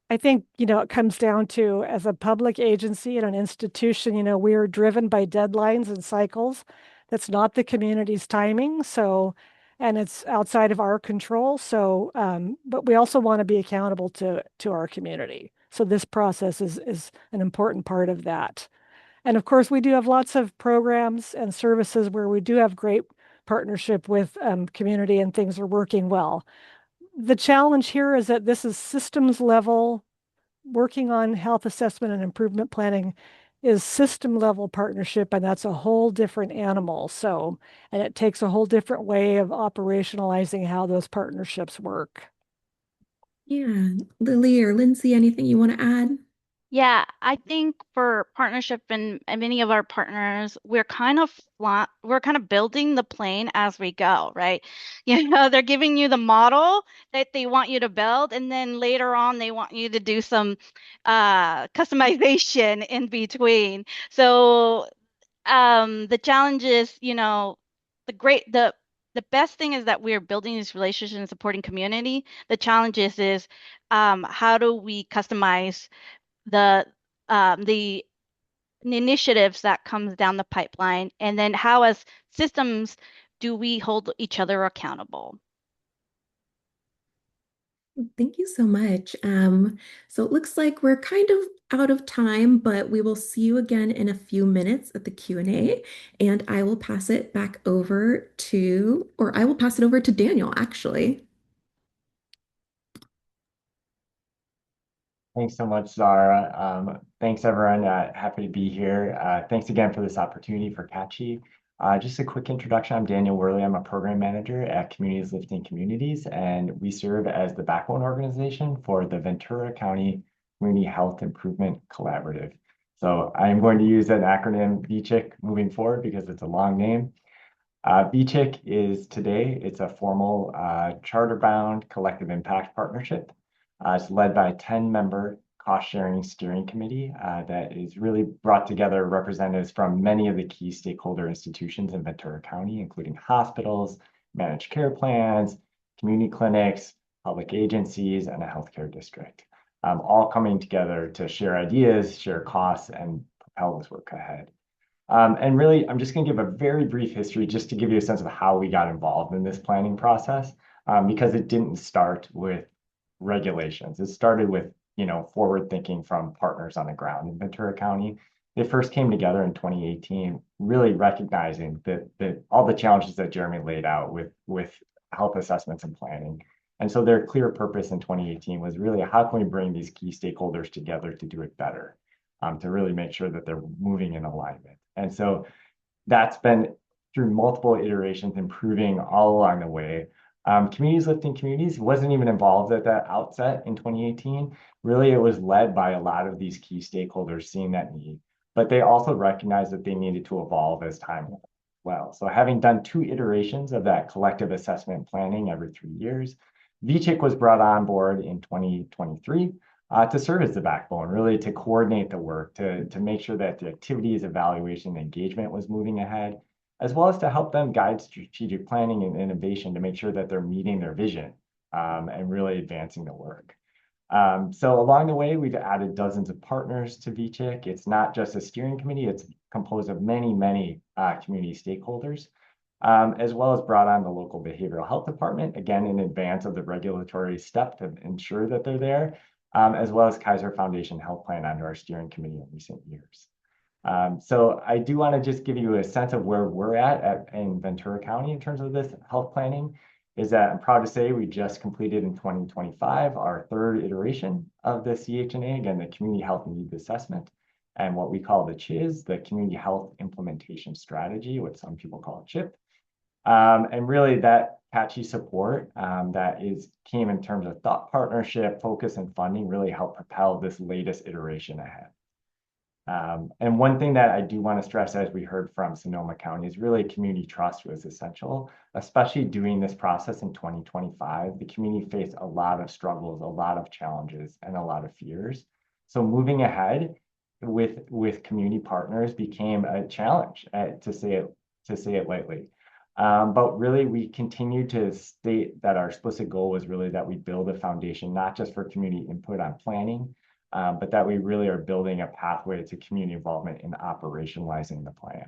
I think, it comes down to as a public agency and an institution, we are driven by deadlines and cycles. That's not the community's timing. So, and it's outside of our control. So, but we also want to be accountable to our community. So this process is an important part of that. And of course, we do have lots of programs and services where we do have great partnership with community and things are working well. The challenge here is that this is systems level. Working on health assessment and improvement planning is system level partnership, and that's a whole different animal. So, and it takes a whole different way of operationalizing how those partnerships work. Yeah, Lily or Lindsay, anything you want to add? Yeah, I think for partnership and many of our partners, we're kind of building the plane as we go, right? They're giving you the model that they want you to build, and then later on they want you to do some customization in between. So the challenge is, the best thing is that we're building these relationships and supporting community. The challenge is how do we customize the initiatives that comes down the pipeline, and then how as systems do we hold each other accountable? Thank you so much. So it looks like we're kind of out of time, but we will see you again in a few minutes at the Q&A, and I will pass it back over to, or I will pass it over to Daniel, actually. Thanks so much, Zara. Thanks, everyone. Happy to be here. Thanks again for this opportunity for CACHI. Just a quick introduction. I'm Daniel Worley. I'm a program manager at Communities Lifting Communities, and we serve as the backbone organization for the Ventura County Community Health Improvement Collaborative. So I'm going to use an acronym VCHIC moving forward because it's a long name. VCHIC is today, it's a formal charter-bound collective impact partnership. It's led by a 10-member cost-sharing steering committee that is really brought together representatives from many of the key stakeholder institutions in Ventura County, including hospitals, managed care plans, community clinics, public agencies, and a healthcare district, all coming together to share ideas, share costs, and propel this work ahead. And really, I'm just going to give a very brief history just to give you a sense of how we got involved in this planning process, because it didn't start with regulations. It started with, forward thinking from partners on the ground in Ventura County. They first came together in 2018, really recognizing that all the challenges that Jeremy laid out with health assessments and planning. And so their clear purpose in 2018 was really, how can we bring these key stakeholders together to do it better, to really make sure that they're moving in alignment. And so that's been through multiple iterations, improving all along the way. Communities Lifting Communities wasn't even involved at that outset in 2018. Really, it was led by a lot of these key stakeholders seeing that need, but they also recognized that they needed to evolve as time went well. So having done 2 iterations of that collective assessment planning every 3 years, VCHIC was brought on board in 2023 to serve as the backbone, really to coordinate the work, to make sure that the activities, evaluation, engagement was moving ahead, as well as to help them guide strategic planning and innovation to make sure that they're meeting their vision and really advancing the work. So along the way, we've added dozens of partners to VCHIC. It's not just a steering committee, it's composed of many, many community stakeholders, as well as brought on the local behavioral health department, again, in advance of the regulatory step to ensure that they're there, as well as Kaiser Foundation Health Plan under our steering committee in recent years. So I do want to just give you a sense of where we're at in Ventura County in terms of this health planning. Is that I'm proud to say we just completed in 2025 our third iteration of the CHNA, again, the Community Health Needs Assessment, and what we call the CHIS, the Community Health Implementation Strategy, what some people call CHIP. And really that CACHI support came in terms of thought partnership, focus, and funding really helped propel this latest iteration ahead. And one thing that I do want to stress, as we heard from Sonoma County, is really community trust was essential, especially doing this process in 2025. The community faced a lot of struggles, a lot of challenges, and a lot of fears. So moving ahead with community partners became a challenge, to say it lightly. But really, we continue to state that our explicit goal was really that we build a foundation, not just for community input on planning, but that we really are building a pathway to community involvement in operationalizing the plan.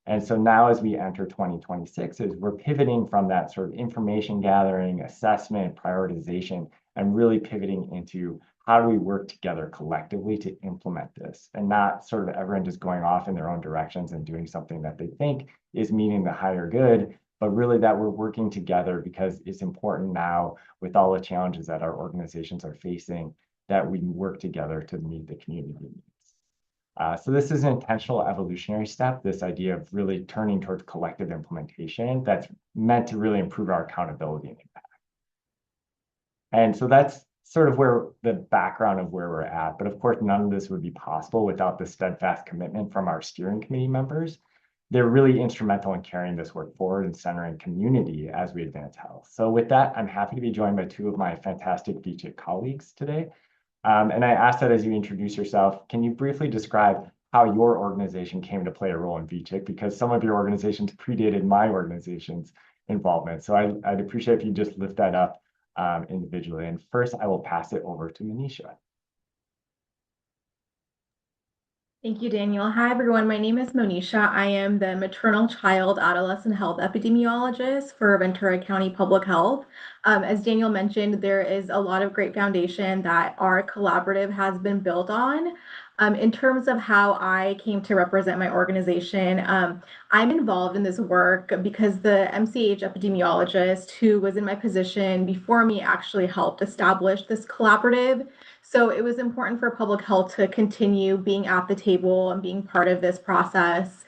And so now as we enter 2026, we're pivoting from that sort of information gathering, assessment, prioritization, and really pivoting into how do we work together collectively to implement this, and not sort of everyone just going off in their own directions and doing something that they think is meeting the higher good, but really that we're working together because it's important now with all the challenges that our organizations are facing that we work together to meet the community needs. So this is an intentional evolutionary step, this idea of really turning towards collective implementation that's meant to really improve our accountability and impact. And so that's sort of where the background of where we're at. But of course, none of this would be possible without the steadfast commitment from our steering committee members. They're really instrumental in carrying this work forward and centering community as we advance health. So with that, I'm happy to be joined by two of my fantastic VCHIC colleagues today. And I asked that as you introduce yourself, can you briefly describe how your organization came to play a role in VCHIC? Because some of your organizations predated my organization's involvement. So I'd appreciate if you just lift that up individually. And first, I will pass it over to Manisha. Thank you, Daniel. Hi, everyone. My name is Monisha. I am the maternal child adolescent health epidemiologist for Ventura County Public Health. As Daniel mentioned, there is a lot of great foundation that our collaborative has been built on. In terms of how I came to represent my organization, I'm involved in this work because the MCH epidemiologist who was in my position before me actually helped establish this collaborative. So it was important for public health to continue being at the table and being part of this process.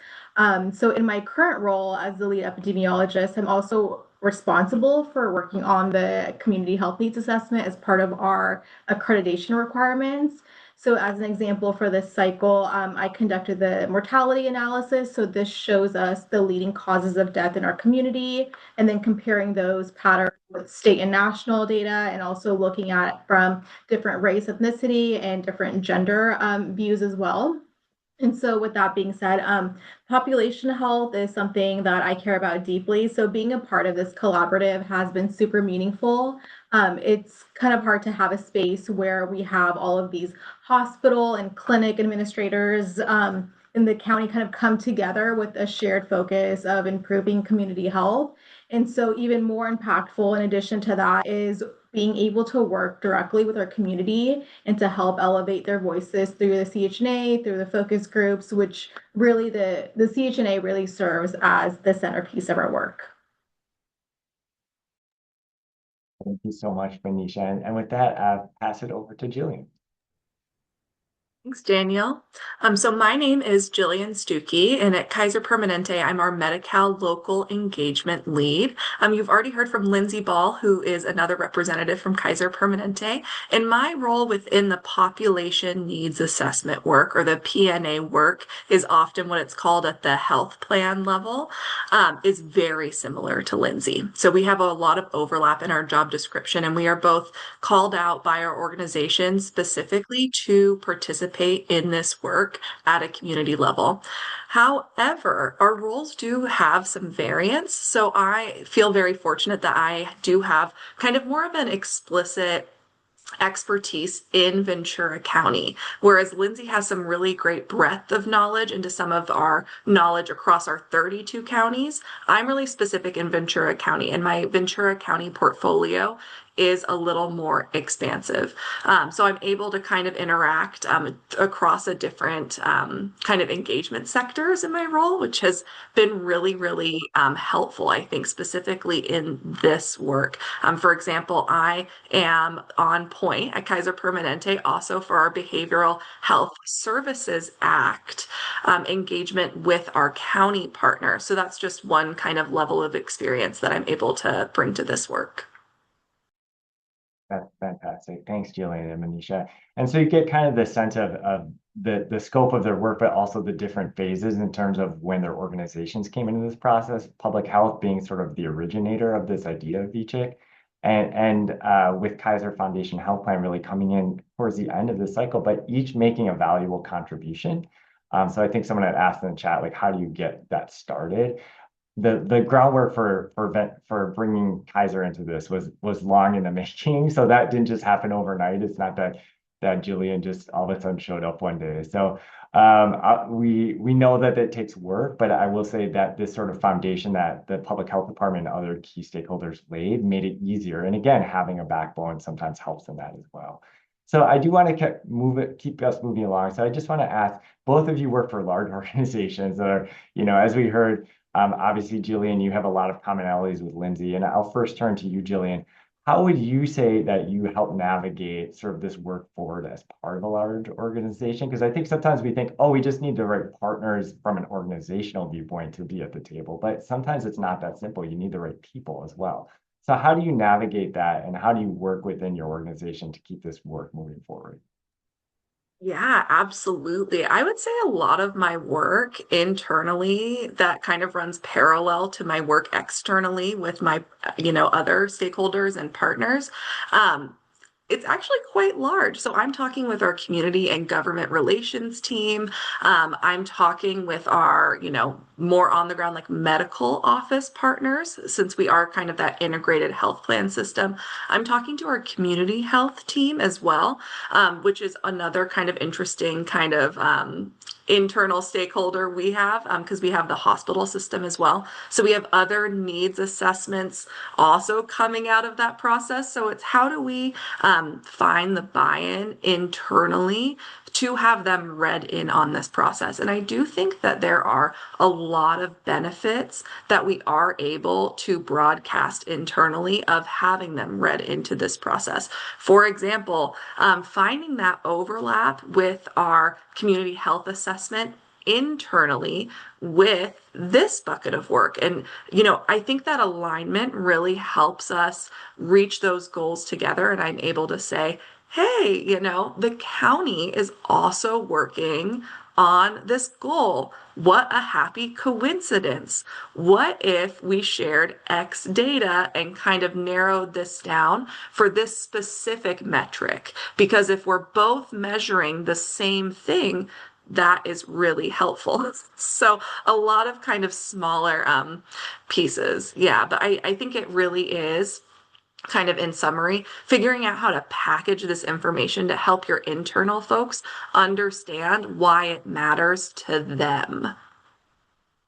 So in my current role as the lead epidemiologist, I'm also responsible for working on the community health needs assessment as part of our accreditation requirements. So as an example for this cycle, I conducted the mortality analysis. So this shows us the leading causes of death in our community, and then comparing those patterns with state and national data, and also looking at from different race, ethnicity, and different gender views as well. And so with that being said, population health is something that I care about deeply. So being a part of this collaborative has been super meaningful. It's kind of hard to have a space where we have all of these hospital and clinic administrators in the county kind of come together with a shared focus of improving community health. And so even more impactful in addition to that is being able to work directly with our community and to help elevate their voices through the CHNA, through the focus groups, which really the CHNA really serves as the centerpiece of our work. Thank you so much, Manisha. And with that, I'll pass it over to Jillian. Thanks, Daniel. So my name is Jillian Stuckey, and at Kaiser Permanente, I'm our Medi-Cal local engagement lead. You've already heard from Lindsay Ball, who is another representative from Kaiser Permanente. And my role within the population needs assessment work, or the PNA work, is often what it's called at the health plan level, is very similar to Lindsay. So we have a lot of overlap in our job description, and we are both called out by our organization specifically to participate in this work at a community level. However, our roles do have some variance. So I feel very fortunate that I do have kind of more of an explicit expertise in Ventura County, whereas Lindsay has some really great breadth of knowledge into some of our knowledge across our 32 counties. I'm really specific in Ventura County, and my Ventura County portfolio is a little more expansive. So I'm able to kind of interact across a different kind of engagement sectors in my role, which has been really, really helpful, I think, specifically in this work. For example, I am on point at Kaiser Permanente also for our Behavioral Health Services Act engagement with our county partner. So that's just one kind of level of experience that I'm able to bring to this work. That's fantastic. Thanks, Jillian and Manisha. And so you get kind of the sense of the scope of their work, but also the different phases in terms of when their organizations came into this process, public health being sort of the originator of this idea of VCHIC, and with Kaiser Foundation Health Plan really coming in towards the end of the cycle, but each making a valuable contribution. So I think someone had asked in the chat, like, how do you get that started? The groundwork for bringing Kaiser into this was long in the making. So that didn't just happen overnight. It's not that Jillian just all of a sudden showed up one day. So we know that it takes work, but I will say that this sort of foundation that the public health department and other key stakeholders laid made it easier. And again, having a backbone sometimes helps in that as well. So I do want to keep us moving along. So I just want to ask, both of you work for large organizations that are, as we heard, obviously, Jillian, you have a lot of commonalities with Lindsay, and I'll first turn to you, Jillian. How would you say that you help navigate sort of this work forward as part of a large organization? Because I think sometimes we think, oh, we just need the right partners from an organizational viewpoint to be at the table, but sometimes it's not that simple. You need the right people as well. So how do you navigate that, and how do you work within your organization to keep this work moving forward? Yeah, absolutely. I would say a lot of my work internally that kind of runs parallel to my work externally with my, other stakeholders and partners. It's actually quite large. So I'm talking with our community and government relations team. I'm talking with our, more on the ground, like medical office partners, since we are kind of that integrated health plan system. I'm talking to our community health team as well, which is another kind of interesting kind of internal stakeholder we have, because we have the hospital system as well. So we have other needs assessments also coming out of that process. So it's how do we find the buy-in internally to have them read in on this process. And I do think that there are a lot of benefits that we are able to broadcast internally of having them read into this process. For example, finding that overlap with our community health assessment internally with this bucket of work. And, I think that alignment really helps us reach those goals together. And I'm able to say, hey, the county is also working on this goal. What a happy coincidence. What if we shared X data and kind of narrowed this down for this specific metric? Because if we're both measuring the same thing, that is really helpful. So a lot of kind of smaller pieces. Yeah, but I think it really is kind of in summary, figuring out how to package this information to help your internal folks understand why it matters to them.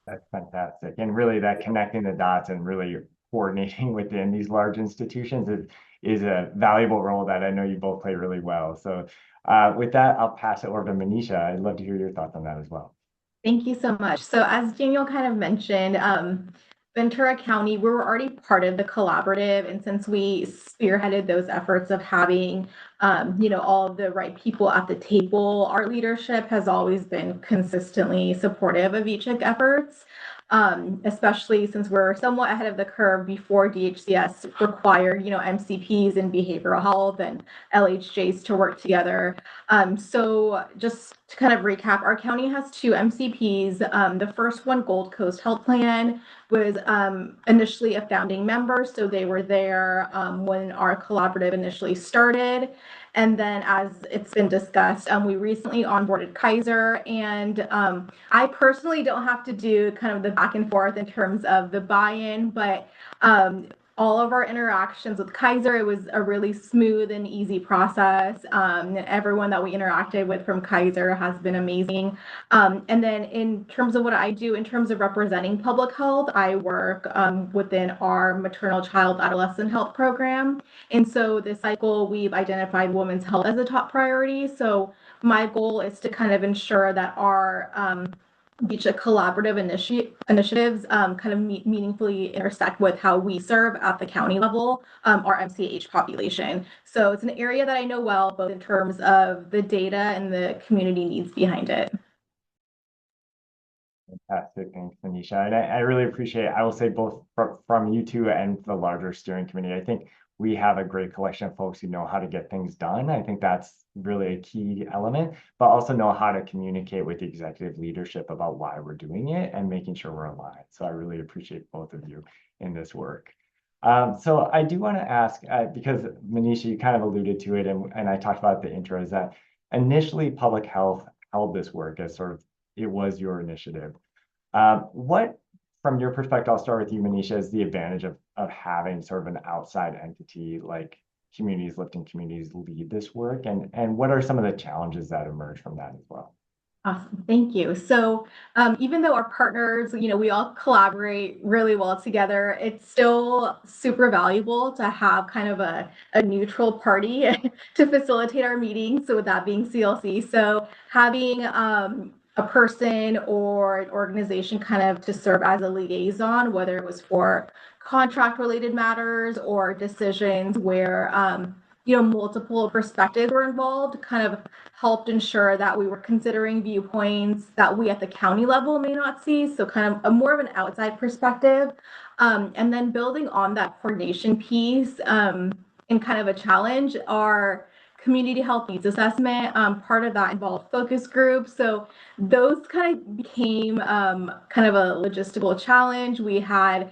That's fantastic. And really that connecting the dots and really coordinating within these large institutions is a valuable role that I know you both play really well. So with that, I'll pass it over to Manisha. I'd love to hear your thoughts on that as well. Thank you so much. So as Daniel kind of mentioned, Ventura County, we were already part of the collaborative, and since we spearheaded those efforts of having, all of the right people at the table, our leadership has always been consistently supportive of VCHIC efforts, especially since we're somewhat ahead of the curve before DHCS required, MCPs in behavioral health and LHJs to work together. So just to kind of recap, our county has 2 MCPs. The first one, Gold Coast Health Plan, was initially a founding member, so they were there when our collaborative initially started. And then, as it's been discussed, we recently onboarded Kaiser, and I personally don't have to do kind of the back and forth in terms of the buy-in, but all of our interactions with Kaiser, it was a really smooth and easy process. Everyone that we interacted with from Kaiser has been amazing. And then in terms of what I do, in terms of representing public health, I work within our maternal child adolescent health program. And so this cycle, we've identified women's health as a top priority. So my goal is to kind of ensure that our VCHIC collaborative initiatives kind of meaningfully intersect with how we serve at the county level our MCH population. So it's an area that I know well, both in terms of the data and the community needs behind it. Fantastic. Thanks, Manisha. And I really appreciate it. I will say both from you two and the larger steering committee, I think we have a great collection of folks who know how to get things done. I think that's really a key element, but also know how to communicate with the executive leadership about why we're doing it and making sure we're aligned. So I really appreciate both of you in this work. So I do want to ask, because Manisha, you kind of alluded to it, and I talked about the intro, is that initially public health held this work as sort of, it was your initiative. What, from your perspective, I'll start with you, Manisha, is the advantage of having sort of an outside entity like Communities Lifting Communities lead this work, and what are some of the challenges that emerge from that as well? Awesome, thank you. So even though our partners, we all collaborate really well together, it's still super valuable to have kind of a neutral party to facilitate our meetings. So with that being CLC, so having a person or an organization kind of to serve as a liaison, whether it was for contract related matters or decisions where multiple perspectives were involved, kind of helped ensure that we were considering viewpoints that we at the county level may not see. So kind of a more of an outside perspective. And then building on that coordination piece and kind of a challenge, our community health needs assessment. Part of that involved focus groups. So those kind of became kind of a logistical challenge. We had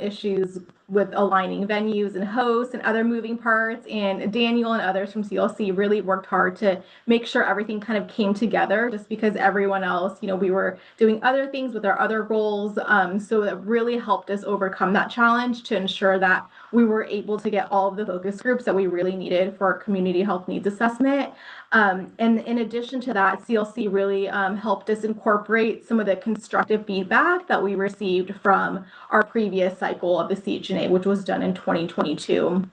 issues with aligning venues and hosts and other moving parts. And Daniel and others from CLC really worked hard to make sure everything kind of came together, just because everyone else, we were doing other things with our other roles. So it really helped us overcome that challenge to ensure that we were able to get all of the focus groups that we really needed for our community health needs assessment. And in addition to that, CLC really helped us incorporate some of the constructive feedback that we received from our previous cycle of the CHNA, which was done in 2022.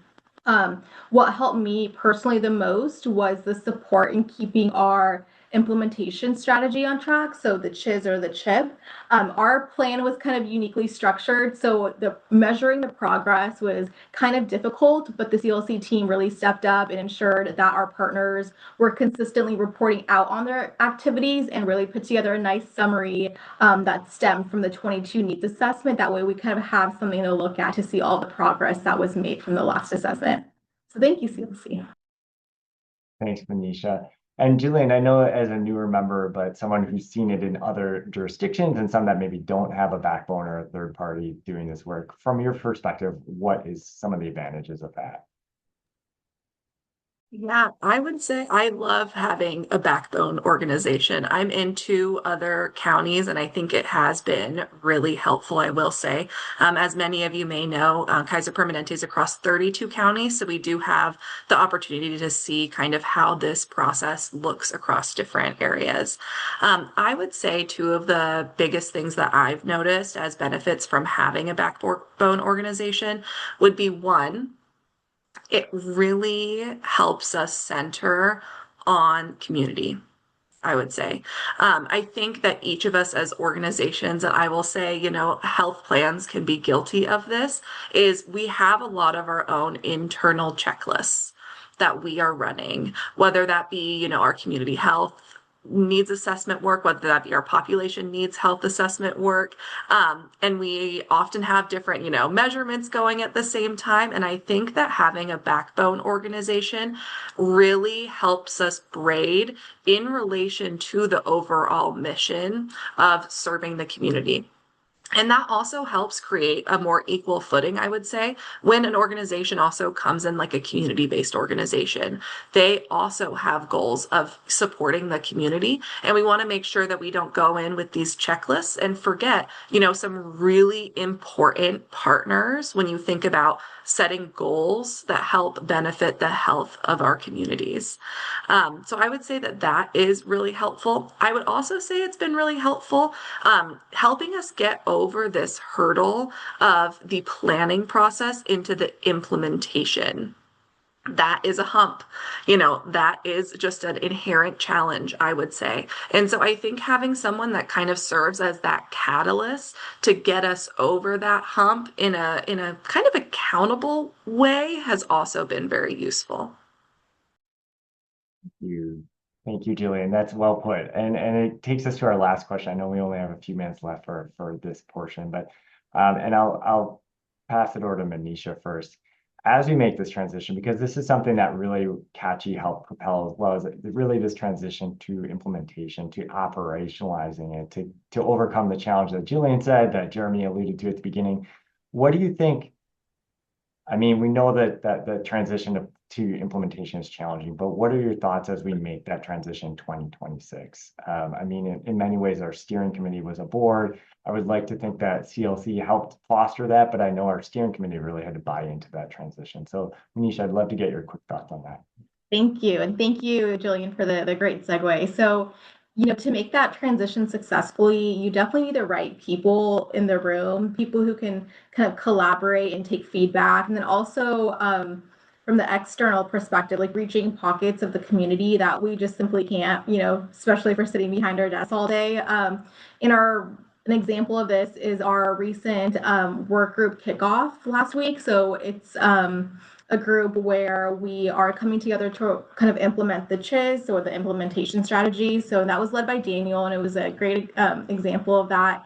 What helped me personally the most was the support in keeping our implementation strategy on track. So the CHIS or the CHIP. Our plan was kind of uniquely structured. So the measuring the progress was kind of difficult, but the CLC team really stepped up and ensured that our partners were consistently reporting out on their activities and really put together a nice summary that stemmed from the 22 needs assessment. That way we kind of have something to look at to see all the progress that was made from the last assessment. So thank you, CLC. Thanks, Manisha. And Julian, I know as a newer member, but someone who's seen it in other jurisdictions and some that maybe don't have a backbone or a third party doing this work, from your perspective, what is some of the advantages of that? Yeah, I would say I love having a backbone organization. I'm in 2 other counties, and I think it has been really helpful, I will say. As many of you may know, Kaiser Permanente is across 32 counties, so we do have the opportunity to see kind of how this process looks across different areas. I would say 2 of the biggest things that I've noticed as benefits from having a backbone organization would be, 1, it really helps us center on community. I would say. I think that each of us as organizations, and I will say, health plans can be guilty of this, is we have a lot of our own internal checklists that we are running, whether that be, our community health needs assessment work, whether that be our population needs health assessment work. And we often have different, measurements going at the same time. And I think that having a backbone organization really helps us braid in relation to the overall mission of serving the community. And that also helps create a more equal footing, I would say, when an organization also comes in like a community-based organization. They also have goals of supporting the community. And we want to make sure that we don't go in with these checklists and forget, some really important partners when you think about setting goals that help benefit the health of our communities. So I would say that is really helpful. I would also say it's been really helpful helping us get over this hurdle of the planning process into the implementation. That is a hump, that is just an inherent challenge, I would say. And so I think having someone that kind of serves as that catalyst to get us over that hump in a kind of accountable way has also been very useful. Thank you, Jillian. That's well put. And it takes us to our last question. I know we only have a few minutes left for this portion, but and I'll pass it over to Manisha first. As we make this transition, because this is something that really CACHI helped propel, as well as really this transition to implementation, to operationalizing it, to overcome the challenge that Jillian said, that Jeremy alluded to at the beginning. What do you think? I mean, we know that the transition to implementation is challenging, but what are your thoughts as we make that transition in 2026? I mean, in many ways, our steering committee was aboard. I would like to think that CLC helped foster that, but I know our steering committee really had to buy into that transition. So, Manisha, I'd love to get your quick thoughts on that. Thank you. And thank you, Jillian, for the great segue. So, to make that transition successfully, you definitely need the right people in the room, people who can kind of collaborate and take feedback. And then also from the external perspective, like reaching pockets of the community that we just simply can't, especially if we're sitting behind our desks all day. An example of this is our recent work group kickoff last week. So it's a group where we are coming together to kind of implement the CHIS or the implementation strategy. So that was led by Daniel, and it was a great example of that.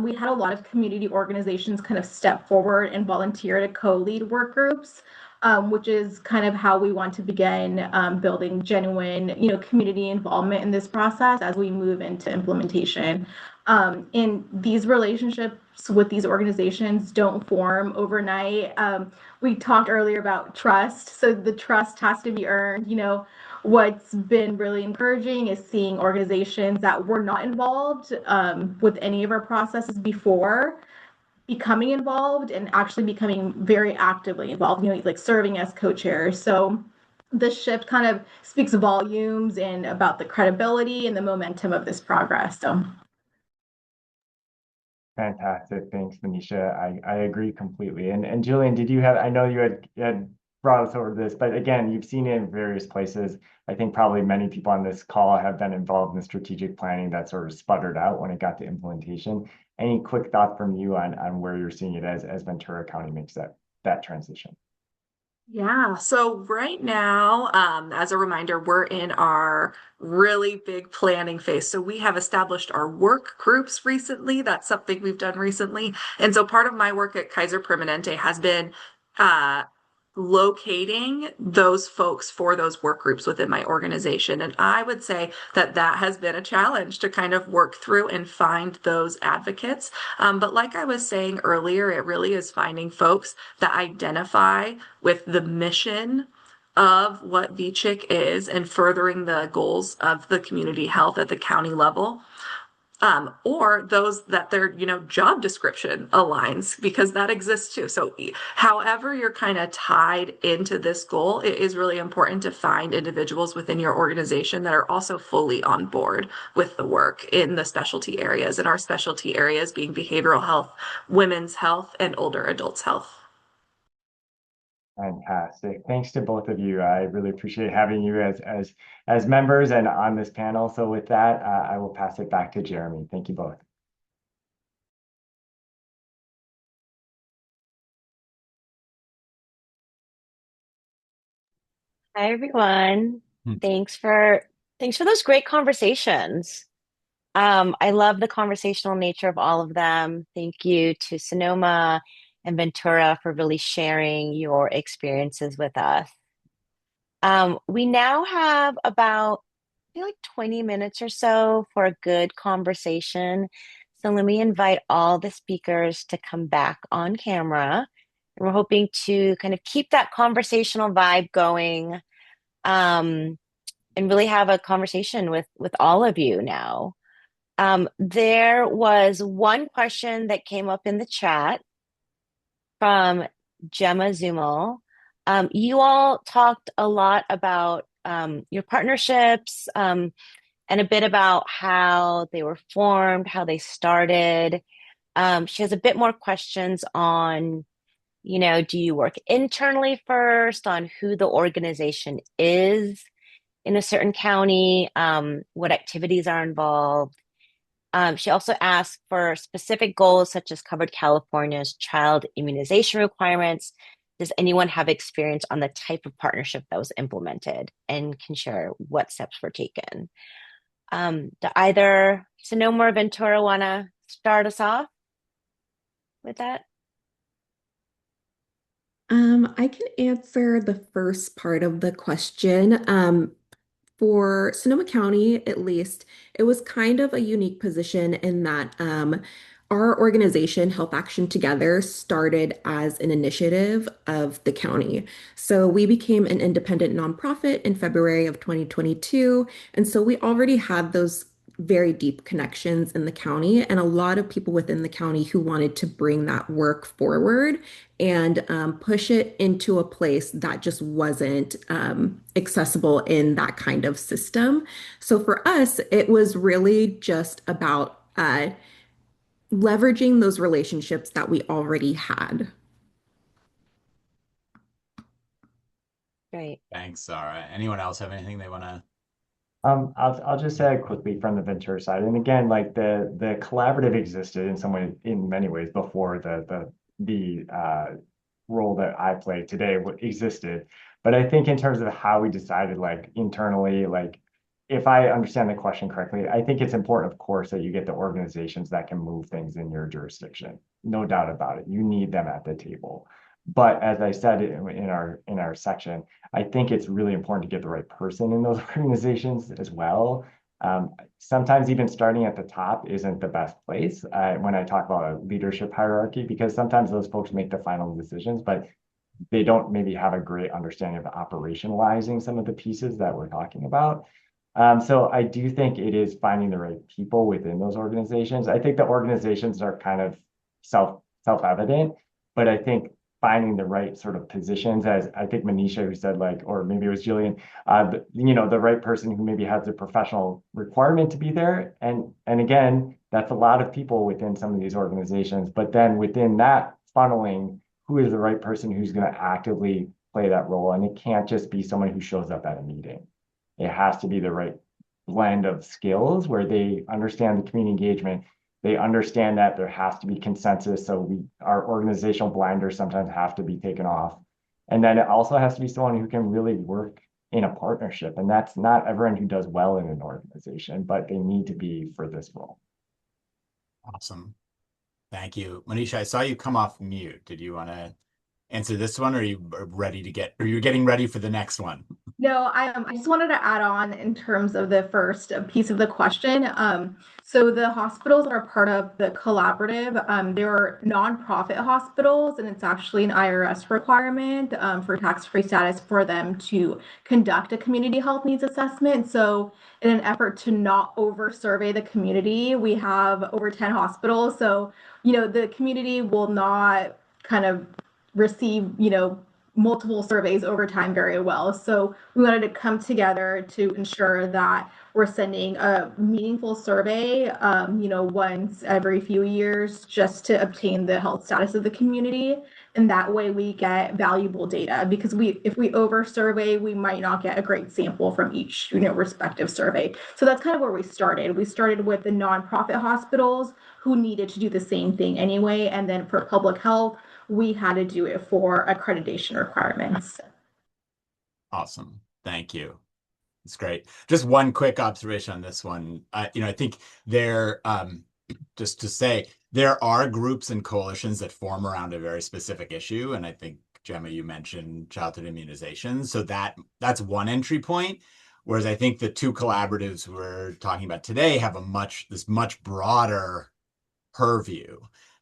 We had a lot of community organizations kind of step forward and volunteer to co-lead work groups, which is kind of how we want to begin building genuine, community involvement in this process as we move into implementation. And these relationships with these organizations don't form overnight. We talked earlier about trust, so the trust has to be earned. What's been really encouraging is seeing organizations that were not involved with any of our processes before becoming involved and actually becoming very actively involved, like serving as co-chairs. So this shift kind of speaks volumes and about the credibility and the momentum of this progress. So. Fantastic. Thanks, Manisha. I agree completely. And Jillian, did you have, I know you had brought us over this, but again, you've seen it in various places. I think probably many people on this call have been involved in the strategic planning that sort of sputtered out when it got to implementation. Any quick thought from you on where you're seeing it as Ventura County makes that transition? Yeah, so right now, as a reminder, we're in our really big planning phase. So we have established our work groups recently. That's something we've done recently. And so part of my work at Kaiser Permanente has been locating those folks for those work groups within my organization. And I would say that has been a challenge to kind of work through and find those advocates. But like I was saying earlier, it really is finding folks that identify with the mission of what VCHIC is and furthering the goals of the community health at the county level. Or those that their, job description aligns, because that exists too. So however you're kind of tied into this goal, it is really important to find individuals within your organization that are also fully on board with the work in the specialty areas, and our specialty areas being behavioral health, women's health, and older adults health. Fantastic. Thanks to both of you. I really appreciate having you as members and on this panel. So with that, I will pass it back to Jeremy. Thank you both. Hi, everyone. Thanks for those great conversations. I love the conversational nature of all of them. Thank you to Sonoma and Ventura for really sharing your experiences with us. We now have about, I feel like 20 minutes or so for a good conversation. So let me invite all the speakers to come back on camera. And we're hoping to kind of keep that conversational vibe going, and really have a conversation with all of you now. There was one question that came up in the chat from Gemma Zumal. You all talked a lot about your partnerships, and a bit about how they were formed, how they started. She has a bit more questions on, do you work internally first, on who the organization is in a certain county, what activities are involved. She also asked for specific goals, such as covered California's child immunization requirements. Does anyone have experience on the type of partnership that was implemented and can share what steps were taken? Do either Sonoma or Ventura want to start us off with that? I can answer the first part of the question. For Sonoma County, at least, it was kind of a unique position in that our organization, Health Action Together, started as an initiative of the county. So we became an independent nonprofit in February of 2022. And so we already had those very deep connections in the county and a lot of people within the county who wanted to bring that work forward and push it into a place that just wasn't accessible in that kind of system. So for us, it was really just about leveraging those relationships that we already had. Great. Thanks, Zara. Anyone else have anything they want to? I'll just say quickly from the Ventura side, and again, like the collaborative existed in many ways before the role that I play today existed. But I think in terms of how we decided, like internally, like if I understand the question correctly, I think it's important, of course, that you get the organizations that can move things in your jurisdiction. No doubt about it. You need them at the table. But as I said in our section, I think it's really important to get the right person in those organizations as well. Sometimes even starting at the top isn't the best place when I talk about a leadership hierarchy, because sometimes those folks make the final decisions, but they don't maybe have a great understanding of operationalizing some of the pieces that we're talking about. So I do think it is finding the right people within those organizations. I think the organizations are kind of self-evident, but I think finding the right sort of positions, as I think Manisha who said, like, or maybe it was Jillian, the right person who maybe has the professional requirement to be there. And again, that's a lot of people within some of these organizations, but then within that funneling, who is the right person who's going to actively play that role? And it can't just be someone who shows up at a meeting. It has to be the right blend of skills where they understand the community engagement. They understand that there has to be consensus. So our organizational blinders sometimes have to be taken off. And then it also has to be someone who can really work in a partnership. And that's not everyone who does well in an organization, but they need to be for this role. Awesome. Thank you. Manisha, I saw you come off mute. Did you want to answer this one, or are you getting ready for the next one? No, I just wanted to add on in terms of the first piece of the question. So the hospitals that are part of the collaborative, they're nonprofit hospitals, and it's actually an IRS requirement for tax-free status for them to conduct a community health needs assessment. So in an effort to not over-survey the community, we have over 10 hospitals. So, the community will not kind of receive, multiple surveys over time very well. So we wanted to come together to ensure that we're sending a meaningful survey, once every few years, just to obtain the health status of the community. And that way we get valuable data, because if we over survey, we might not get a great sample from each, respective survey. So that's kind of where we started. We started with the nonprofit hospitals who needed to do the same thing anyway. And then for public health, we had to do it for accreditation requirements. Awesome. Thank you. It's great. Just one quick observation on this one. I think just to say, there are groups and coalitions that form around a very specific issue. And I think, Gemma, you mentioned childhood immunization. So that's one entry point. Whereas I think the two collaboratives we're talking about today have this much broader purview.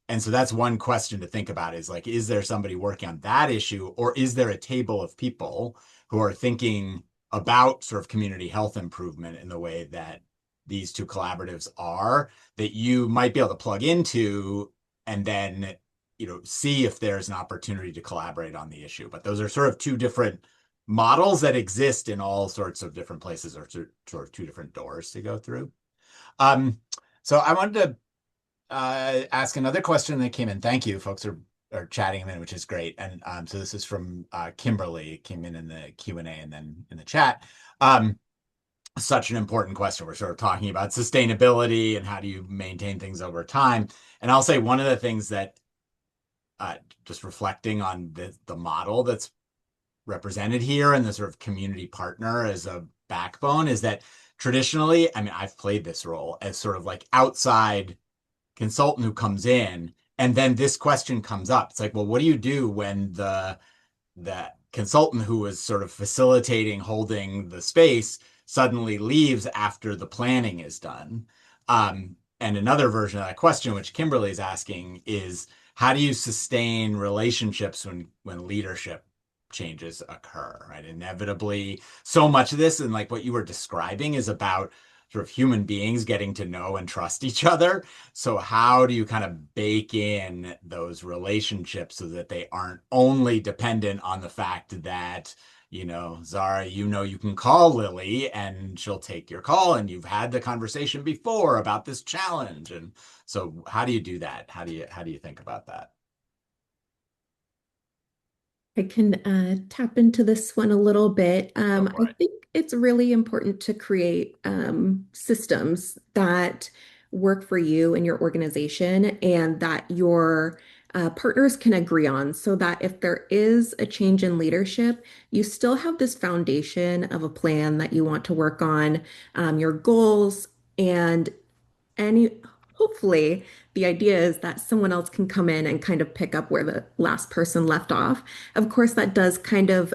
And so that's one question to think about, is like, is there somebody working on that issue, or is there a table of people who are thinking about sort of community health improvement in the way that these two collaboratives are, that you might be able to plug into and then, see if there's an opportunity to collaborate on the issue. But those are sort of two different models that exist in all sorts of different places, or sort of two different doors to go through. So I wanted to ask another question that came in. Thank you. Folks are chatting in, which is great. And so this is from Kimberly. It came in the Q&A and then in the chat. Such an important question. We're sort of talking about sustainability and how do you maintain things over time. And I'll say one of the things that, just reflecting on the model that's represented here and the sort of community partner as a backbone, is that traditionally, I mean, I've played this role as sort of like outside consultant who comes in, and then this question comes up. It's like, well, what do you do when the consultant who was sort of facilitating, holding the space, suddenly leaves after the planning is done? And another version of that question, which Kimberly is asking, is how do you sustain relationships when leadership changes occur, right? Inevitably, so much of this, and like what you were describing, is about sort of human beings getting to know and trust each other. So how do you kind of bake in those relationships so that they aren't only dependent on the fact that, Zara, you can call Lily and she'll take your call and you've had the conversation before about this challenge. And so how do you do that? How do you think about that? I can tap into this one a little bit. I think it's really important to create systems that work for you and your organization, and that your partners can agree on, so that if there is a change in leadership, you still have this foundation of a plan that you want to work on, your goals, and hopefully the idea is that someone else can come in and kind of pick up where the last person left off. Of course, that does kind of,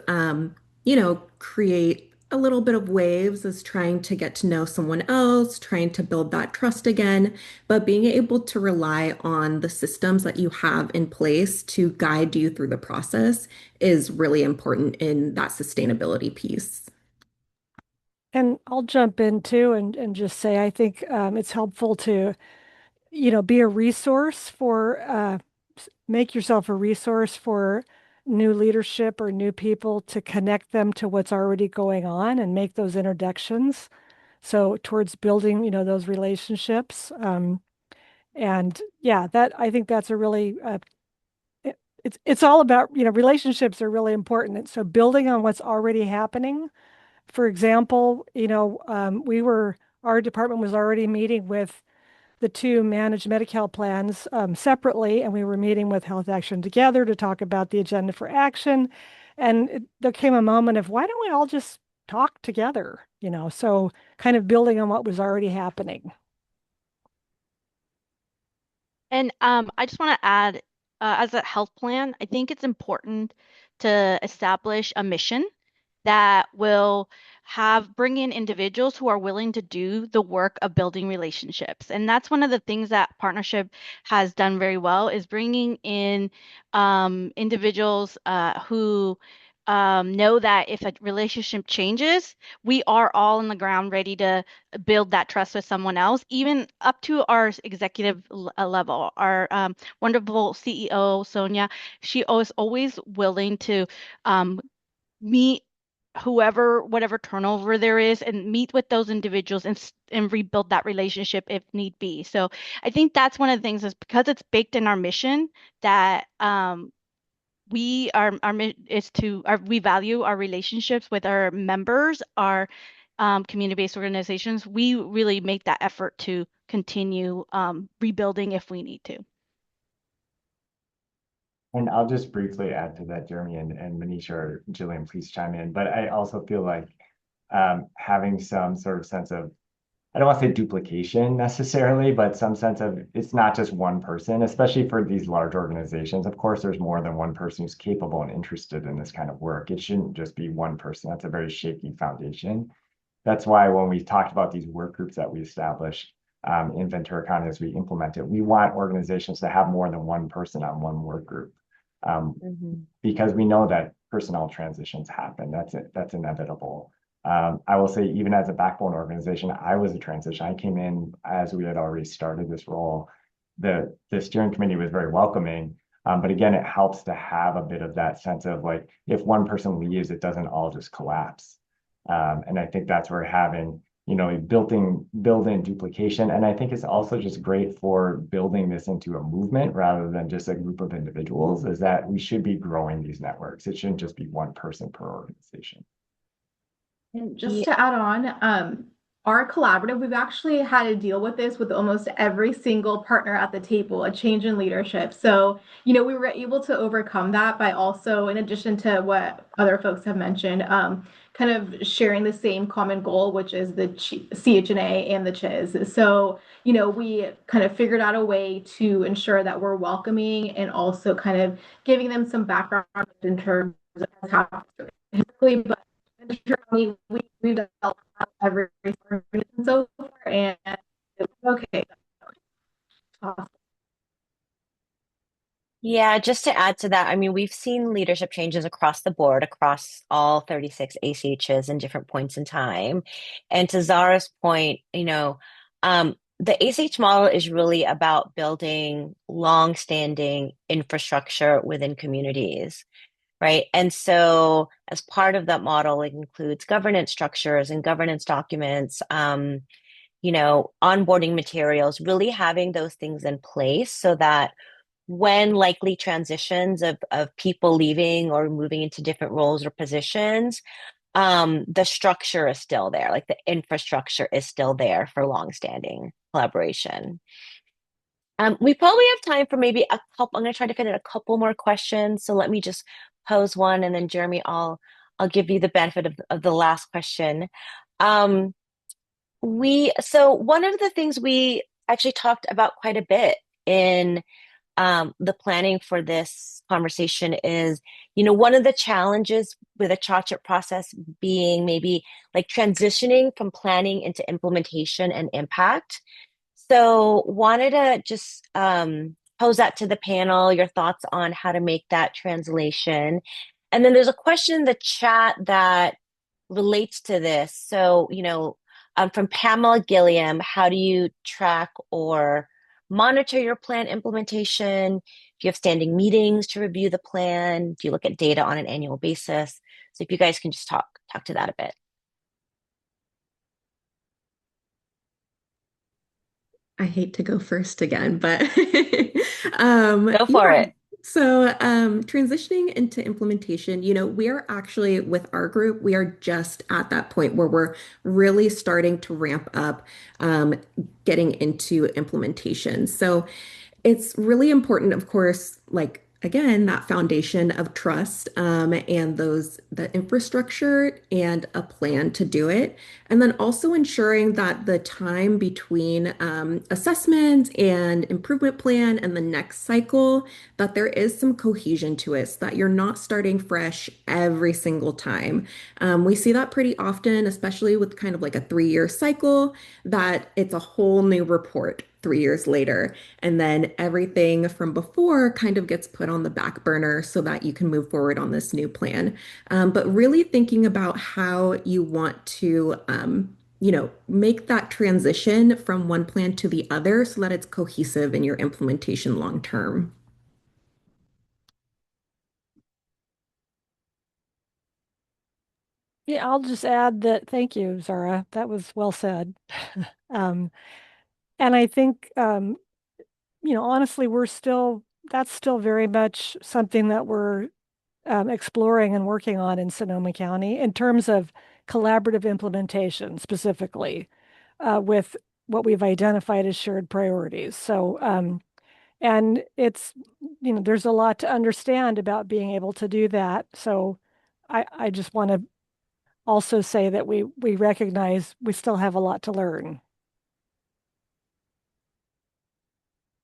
create a little bit of waves as trying to get to know someone else, trying to build that trust again, but being able to rely on the systems that you have in place to guide you through the process is really important in that sustainability piece. And I'll jump in too and just say I think it's helpful to, be a resource for, make yourself a resource for new leadership or new people, to connect them to what's already going on and make those introductions. So towards building, those relationships. And yeah, I think that's a really, it's all about, relationships are really important. And so building on what's already happening. For example, our department was already meeting with the two managed Medi-Cal plans separately, and we were meeting with Health Action Together to talk about the agenda for action. And there came a moment of, why don't we all just talk together? So kind of building on what was already happening. And I just want to add, as a health plan, I think it's important to establish a mission that will bring in individuals who are willing to do the work of building relationships. And that's one of the things that partnership has done very well, is bringing in individuals who know that if a relationship changes, we are all on the ground ready to build that trust with someone else, even up to our executive level. Our wonderful CEO, Sonia, she was always willing to meet whatever turnover there is, and meet with those individuals and rebuild that relationship if need be. So I think that's one of the things, is because it's baked in our mission, that we value our relationships with our members, our community-based organizations. We really make that effort to continue rebuilding if we need to. And I'll just briefly add to that, Jeremy and Manisha or Jillian, please chime in. But I also feel like having some sort of sense of, I don't want to say duplication necessarily, but some sense of it's not just one person, especially for these large organizations. Of course, there's more than one person who's capable and interested in this kind of work. It shouldn't just be one person. That's a very shaky foundation. That's why when we talked about these work groups that we established in Ventura County as we implement it, we want organizations to have more than one person on one work group. Because we know that personnel transitions happen. That's inevitable. I will say, even as a backbone organization, I was a transition. I came in as we had already started this role. The steering committee was very welcoming, but again, it helps to have a bit of that sense of like, if one person leaves, it doesn't all just collapse. And I think that's where having, built-in duplication. And I think it's also just great for building this into a movement rather than just a group of individuals, is that we should be growing these networks. It shouldn't just be one person per organization. And just to add on, our collaborative, we've actually had to deal with this with almost every single partner at the table, a change in leadership. So, we were able to overcome that by also, in addition to what other folks have mentioned, kind of sharing the same common goal, which is the CHNA and the CHIs. So, we kind of figured out a way to ensure that we're welcoming and also kind of giving them some background in terms of how historically, but we've done every so far, and okay. Yeah, just to add to that, I mean, we've seen leadership changes across the board, across all 36 ACHs in different points in time. And to Zara's point, the ACH model is really about building long-standing infrastructure within communities, right? And so as part of that model, it includes governance structures and governance documents, onboarding materials, really having those things in place so that when likely transitions of people leaving or moving into different roles or positions, the structure is still there, like the infrastructure is still there for longstanding collaboration. We probably have time for maybe a couple. I'm going to try to fit in a couple more questions. So let me just pose one, and then Jeremy, I'll give you the benefit of the last question. So one of the things we actually talked about quite a bit in the planning for this conversation is, one of the challenges with a CHNA process being maybe like transitioning from planning into implementation and impact. So wanted to just pose that to the panel, your thoughts on how to make that translation. And then there's a question in the chat that relates to this. So, from Pamela Gilliam, how do you track or monitor your plan implementation? Do you have standing meetings to review the plan? Do you look at data on an annual basis? So if you guys can just talk to that a bit. I hate to go first again, but Go for it. So transitioning into implementation, we are actually with our group, we are just at that point where we're really starting to ramp up getting into implementation. So it's really important, of course, like again, that foundation of trust and the infrastructure and a plan to do it. And then also ensuring that the time between assessment and improvement plan and the next cycle, that there is some cohesion to it so that you're not starting fresh every single time. We see that pretty often, especially with kind of like a 3-year cycle, that it's a whole new report 3 years later. And then everything from before kind of gets put on the back burner so that you can move forward on this new plan. But really thinking about how you want to, make that transition from one plan to the other so that it's cohesive in your implementation long term. Yeah, I'll just add that, thank you, Zara. That was well said. And I think, honestly, that's still very much something that we're exploring and working on in Sonoma County in terms of collaborative implementation specifically with what we've identified as shared priorities. So, and it's, there's a lot to understand about being able to do that. So I just want to also say that we recognize we still have a lot to learn.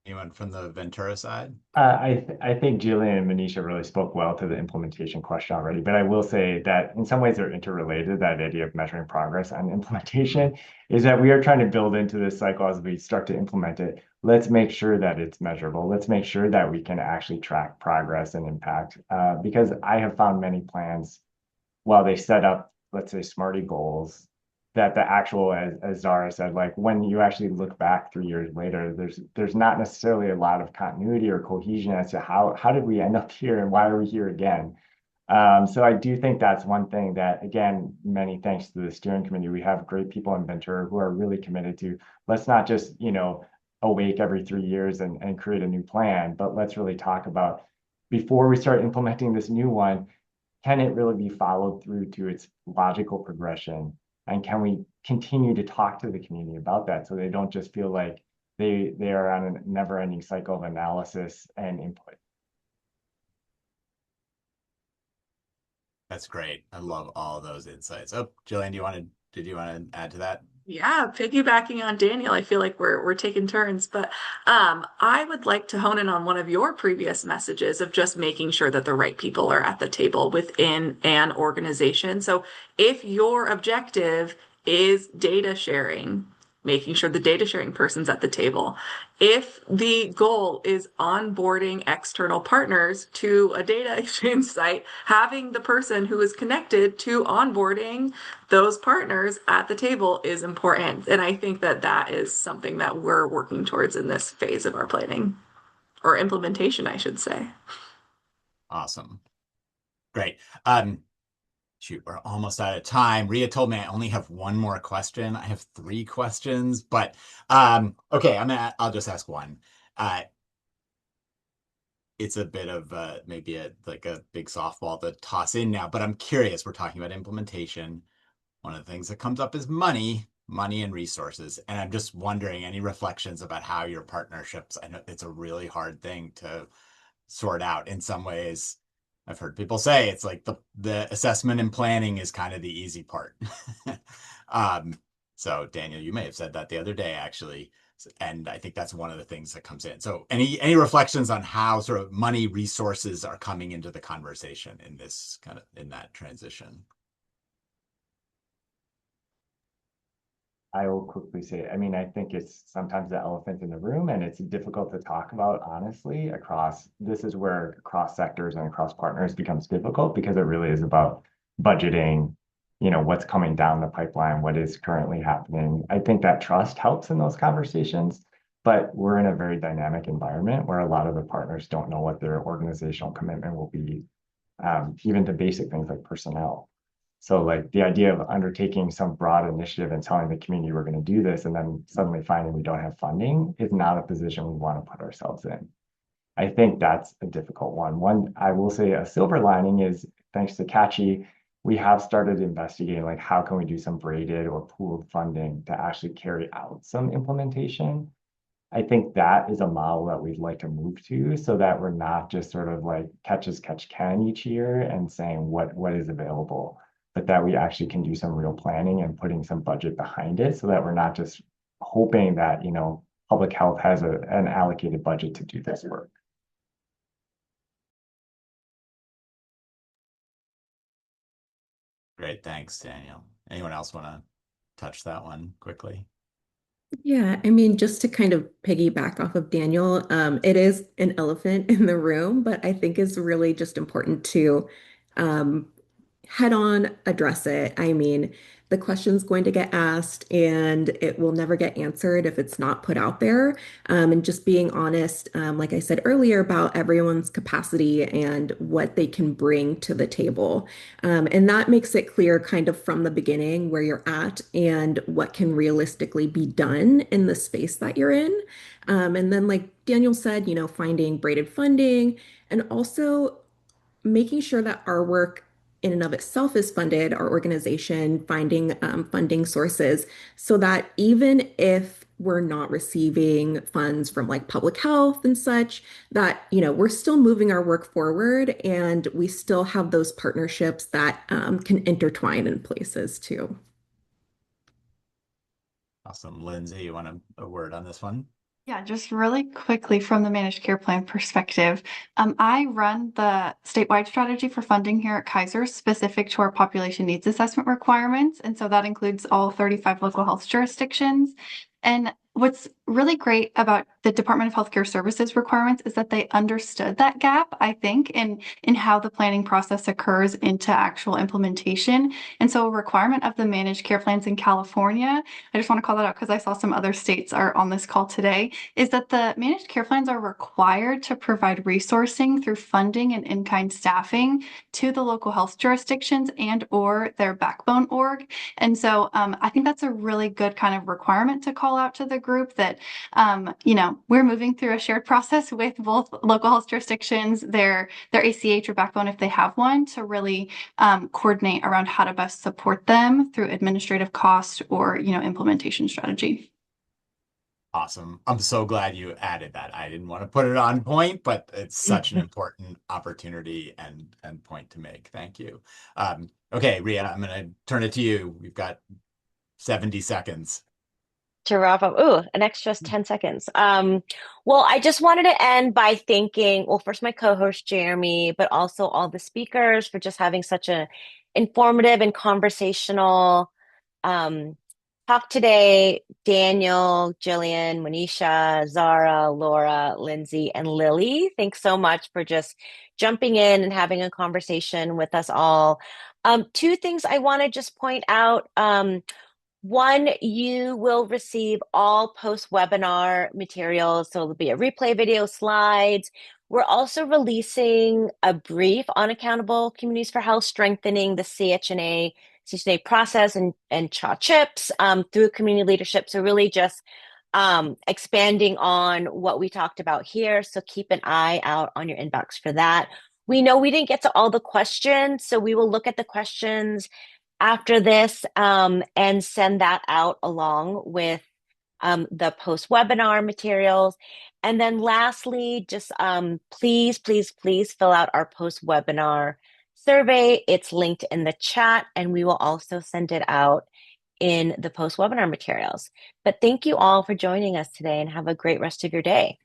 Anyone from the Ventura side? I think Jillian and Manisha really spoke well to the implementation question already, but I will say that in some ways they're interrelated. That idea of measuring progress on implementation is that we are trying to build into this cycle as we start to implement it. Let's make sure that it's measurable. Let's make sure that we can actually track progress and impact. Because I have found many plans, while they set up, let's say, SMARTY goals, that the actual, as Zara said, like when you actually look back 3 years later, there's not necessarily a lot of continuity or cohesion as to how did we end up here and why are we here again. So I do think that's one thing that, again, many thanks to the steering committee, we have great people in Ventura who are really committed to, let's not just, awake every 3 years and create a new plan, but let's really talk about before we start implementing this new one, can it really be followed through to its logical progression? And can we continue to talk to the community about that so they don't just feel like they are on a never-ending cycle of analysis and input? That's great. I love all those insights. Oh, Jillian, did you want to add to that? Yeah, piggybacking on Daniel, I feel like we're taking turns, but I would like to hone in on one of your previous messages of just making sure that the right people are at the table within an organization. So if your objective is data sharing, making sure the data sharing person's at the table. If the goal is onboarding external partners to a data exchange site, having the person who is connected to onboarding those partners at the table is important. And I think that that is something that we're working towards in this phase of our planning or implementation, I should say. Awesome. Great. Shoot, we're almost out of time. Rhea told me I only have one more question. I have 3 questions, but okay, I'll just ask one. It's a bit of maybe a big softball to toss in now, but I'm curious. We're talking about implementation. One of the things that comes up is money and resources. And I'm just wondering, any reflections about how your partnerships, I know it's a really hard thing to sort out in some ways. I've heard people say it's like the assessment and planning is kind of the easy part. So Daniel, you may have said that the other day, actually. And I think that's one of the things that comes in. So any reflections on how sort of money resources are coming into the conversation in this in that transition? I will quickly say, I think it's sometimes the elephant in the room, and it's difficult to talk about honestly this is where across sectors and across partners becomes difficult because it really is about budgeting, what's coming down the pipeline, what is currently happening. I think that trust helps in those conversations, but we're in a very dynamic environment where a lot of the partners don't know what their organizational commitment will be, even to basic things like personnel. So like the idea of undertaking some broad initiative and telling the community we're going to do this and then suddenly finding we don't have funding is not a position we want to put ourselves in. I think that's a difficult one. One, I will say a silver lining is thanks to CACHI, we have started investigating like how can we do some braided or pooled funding to actually carry out some implementation. I think that is a model that we'd like to move to so that we're not just sort of like catch as catch can each year and saying what is available, but that we actually can do some real planning and putting some budget behind it so that we're not just hoping that, public health has an allocated budget to do this work. Great, thanks, Daniel. Anyone else want to touch that one quickly? Yeah, just to kind of piggyback off of Daniel, it is an elephant in the room, but I think it's really just important to head on address it. The question's going to get asked and it will never get answered if it's not put out there. And just being honest, like I said earlier, about everyone's capacity and what they can bring to the table. And that makes it clear kind of from the beginning where you're at and what can realistically be done in the space that you're in. And then, like Daniel said, finding braided funding and also making sure that our work in and of itself is funded, our organization finding funding sources so that even if we're not receiving funds from like public health and such, that, we're still moving our work forward and we still have those partnerships that can intertwine in places too. Awesome. Lindsay, you want a word on this one? Yeah, just really quickly from the managed care plan perspective, I run the statewide strategy for funding here at Kaiser specific to our population needs assessment requirements. And so that includes all 35 local health jurisdictions. And what's really great about the Department of Healthcare Services requirements is that they understood that gap, I think, in how the planning process occurs into actual implementation. And so a requirement of the managed care plans in California, I just want to call that out because I saw some other states are on this call today, is that the managed care plans are required to provide resourcing through funding and in-kind staffing to the local health jurisdictions and or their backbone org. And so I think that's a really good kind of requirement to call out to the group that, we're moving through a shared process with both local health jurisdictions, their ACH or backbone if they have one, to really coordinate around how to best support them through administrative cost or, implementation strategy. Awesome. I'm so glad you added that. I didn't want to put it on point, but it's such an important opportunity and point to make. Thank you. Okay, Ria, I'm going to turn it to you. We've got 70 seconds. To wrap up, an extra 10 seconds. Well, I just wanted to end by thanking, first my co-host Jeremy, but also all the speakers for just having such a informative and conversational talk today. Daniel, Jillian, Manisha, Zara, Laura, Lindsay, and Lily. Thanks so much for just jumping in and having a conversation with us all. Two things I want to just point out. One, you will receive all post-webinar materials. So there'll be a replay video, slides. We're also releasing a brief on accountable communities for health, strengthening the CHNA process and CHIPs through community leadership. So really just expanding on what we talked about here. So keep an eye out on your inbox for that. We know we didn't get to all the questions, so we will look at the questions after this and send that out along with the post-webinar materials. And then lastly, just please fill out our post-webinar survey. It's linked in the chat, and we will also send it out in the post-webinar materials. But thank you all for joining us today, and have a great rest of your day.